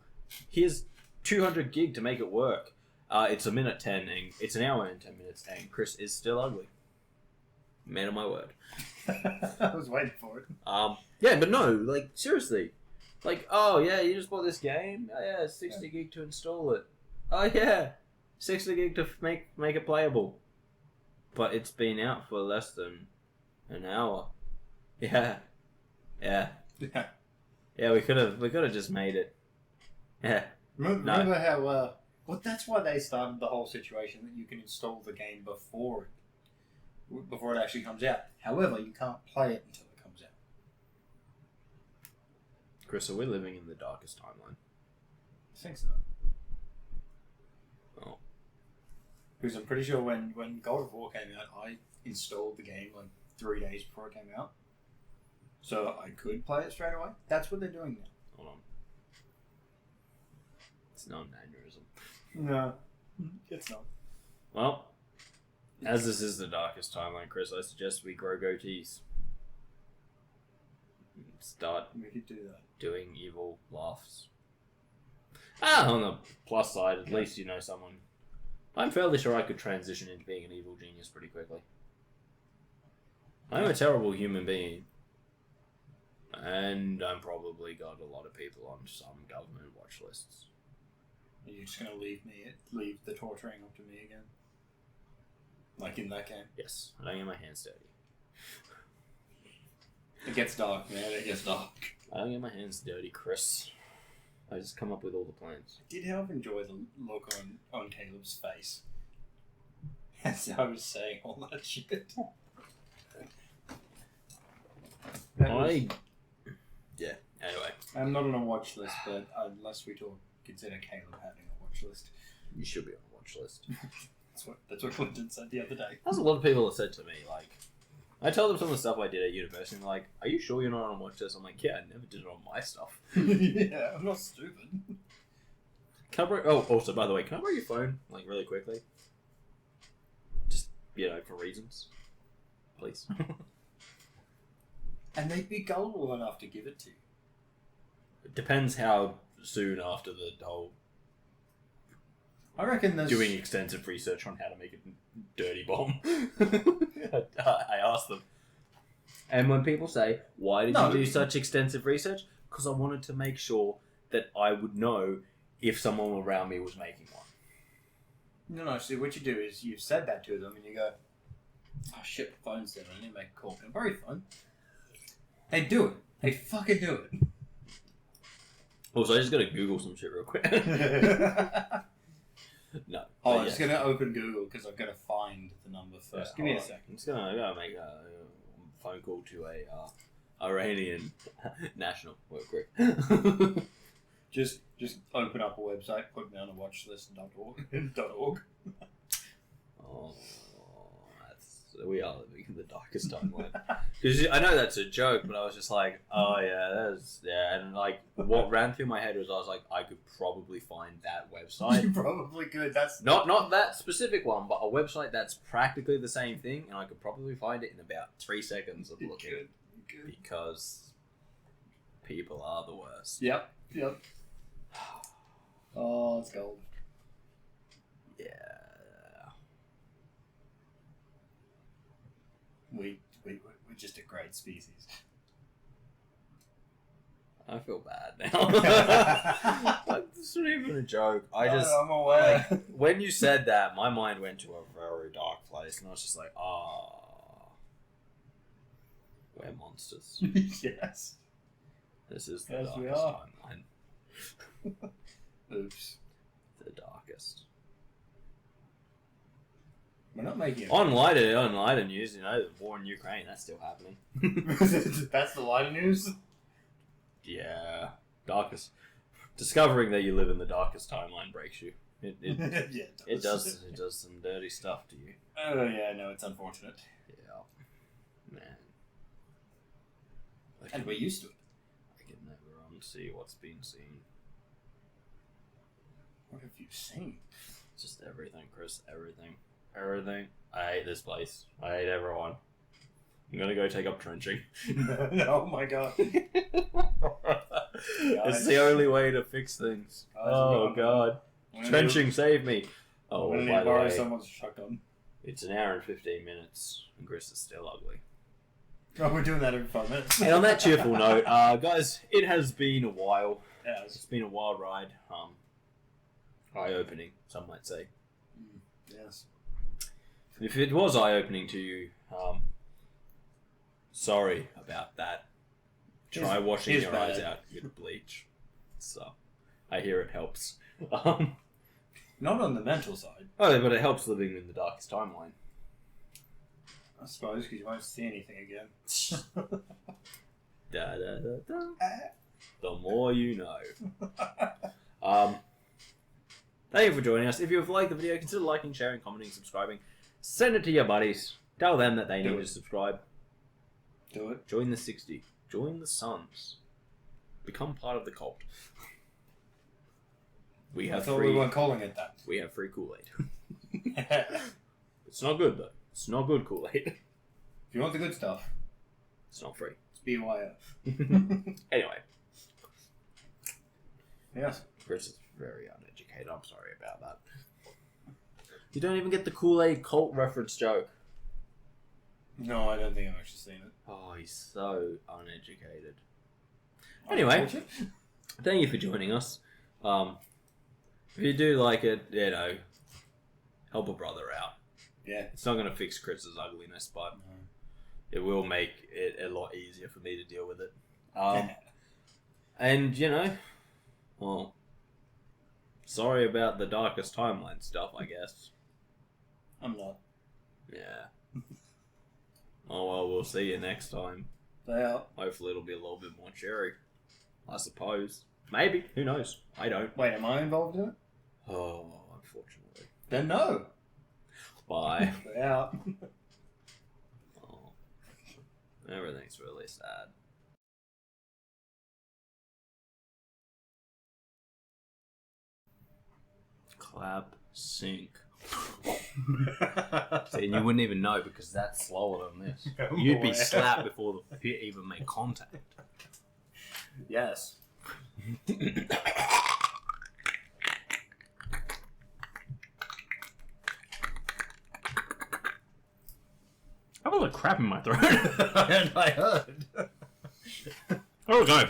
Here's 200 gig to make it work. It's 1:10 and it's an hour and 10 minutes, and Kris is still ugly. Man of my word. I was waiting for it. Yeah, but no, like, seriously. Like, oh, yeah, you just bought this game? Oh, yeah, 60 gig to install it. Oh, yeah, 60 gig to make it playable. But it's been out for less than an hour. Yeah. Yeah. Yeah, we could have just made it. Yeah. Remember how, well, that's why they started the whole situation that you can install the game before it actually comes out. However, you can't play it until it comes out. Kris, are we living in the darkest timeline? I think so. Oh. Because I'm pretty sure when God of War came out, I installed the game like 3 days before it came out. So I could play it straight away? That's what they're doing now. Hold on. It's not an aneurysm. No, it's not. Well, as this is the darkest timeline, Kris, I suggest we grow goatees. Start We could do that. doing evil laughs. On the plus side, at least you know someone. I'm fairly sure I could transition into being an evil genius pretty quickly. I'm a terrible human being. And I'm probably got a lot of people on some government watch lists. Are you just gonna leave the torturing up to me again? Like in that game? Yes, I don't get my hands dirty. It gets dark, man. It gets dark. I don't get my hands dirty, Kris. I just come up with all the plans. I did help enjoy the look on Caleb's face as I was saying all that shit. Yeah, anyway. I'm not on a watch list, but unless we consider Caleb having a watch list. You should be on a watch list. That's what Clinton said the other day. That's a lot of people have said to me, like, I tell them some of the stuff I did at university, and they're like, are you sure you're not on a watch list? I'm like, yeah, I never did it on my stuff. Yeah, I'm not stupid. Can I borrow, also, by the way, can I borrow your phone, like, really quickly? Just, for reasons. Please. And they'd be gullible enough to give it to you. It depends how soon after the whole I reckon there's... doing extensive research on how to make a dirty bomb. I asked them. And when people say, why did you do such extensive research? Because I wanted to make sure that I would know if someone around me was making one. No, see, what you do is you've said that to them and you go, oh shit, the phone's dead, I need to make a call. Can I borrow your phone? They do it. They fucking do it. Also, I just gotta Google some shit real quick. No. Oh, I'm just gonna open Google because I've gotta find the number first. Give me a second. I'm just gonna make a phone call to a Iranian national. Work quick. Just open up a website, put me on a watchlist.org. Oh, we are living in the darkest timeline. Because I know that's a joke, but I was just like, oh yeah, and like what ran through my head was I was like, I could probably find that website. You probably could. That's not that specific one, but a website that's practically the same thing, and I could probably find it in about 3 seconds of looking. You could. Because people are the worst. Yep. Oh, it's gold. Yeah. We're just a great species. I feel bad now. It's not even a joke. I'm aware. Like, when you said that, my mind went to a very dark place, and I was just like, we're monsters. Yes. This is the Yes, we darkest are. timeline. Oops. The darkest. We're not making it. On lighter news, the war in Ukraine, that's still happening. That's the lighter news? Yeah. Darkest. Discovering that you live in the darkest timeline breaks you. It Yeah, it does some dirty stuff to you. Oh, yeah, no, it's unfortunate. Yeah. Man. And we're used to it. I can never unsee what's been seen. What have you seen? Just everything, Kris. Everything. I hate this place. I hate everyone. I'm gonna go take up trenching. Oh my god. It's the only way to fix things. Oh god. Trenching, save me. Oh, I'm by gonna the borrow way, someone's shotgun. it's an hour and 15 minutes, and Kris is still ugly. Oh, we're doing that every 5 minutes. And on that cheerful note, guys, it has been a while. Yeah, It's been a wild ride. Eye-opening, some might say. yes. If it was eye-opening to you, sorry about that. Try washing Here's your bad. eyes out with bleach. So, I hear it helps. Oh, Not on the mental side, but it helps living in the darkest timeline. I suppose, because you won't see anything again. Da, da, da, da. The more you know. Thank you for joining us. If you've liked the video, consider liking, sharing, commenting, subscribing. Send it to your buddies. Tell them that they Do need it. to subscribe. Do it. Join the 60. Join the Suns. Become part of the cult. I thought we weren't calling it that. We have free Kool-Aid. It's not good, though. It's not good Kool-Aid. If you want the good stuff, It's not free. it's BYO. Anyway. Yes. Kris is very uneducated. I'm sorry about that. You don't even get the Kool-Aid cult reference joke. No, I don't think I've actually seen it. Oh, he's so uneducated. Anyway, thank you for joining us. If you do like it, help a brother out. Yeah. It's not going to fix Kris's ugliness, but it will make it a lot easier for me to deal with it. And, well, sorry about the darkest timeline stuff, I guess. I'm not. Yeah. Oh, well, we'll see you next time. They are. Hopefully it'll be a little bit more cheery. I suppose. Maybe. Who knows? I don't. Wait, am I involved in it? Oh, unfortunately. Then no. Bye. They are. Oh, everything's really sad. Clap, sync. See, and you wouldn't even know because that's slower than this. You'd be slapped before the pit even made contact. Yes. I have a lot of crap in my throat. I heard. Oh, go.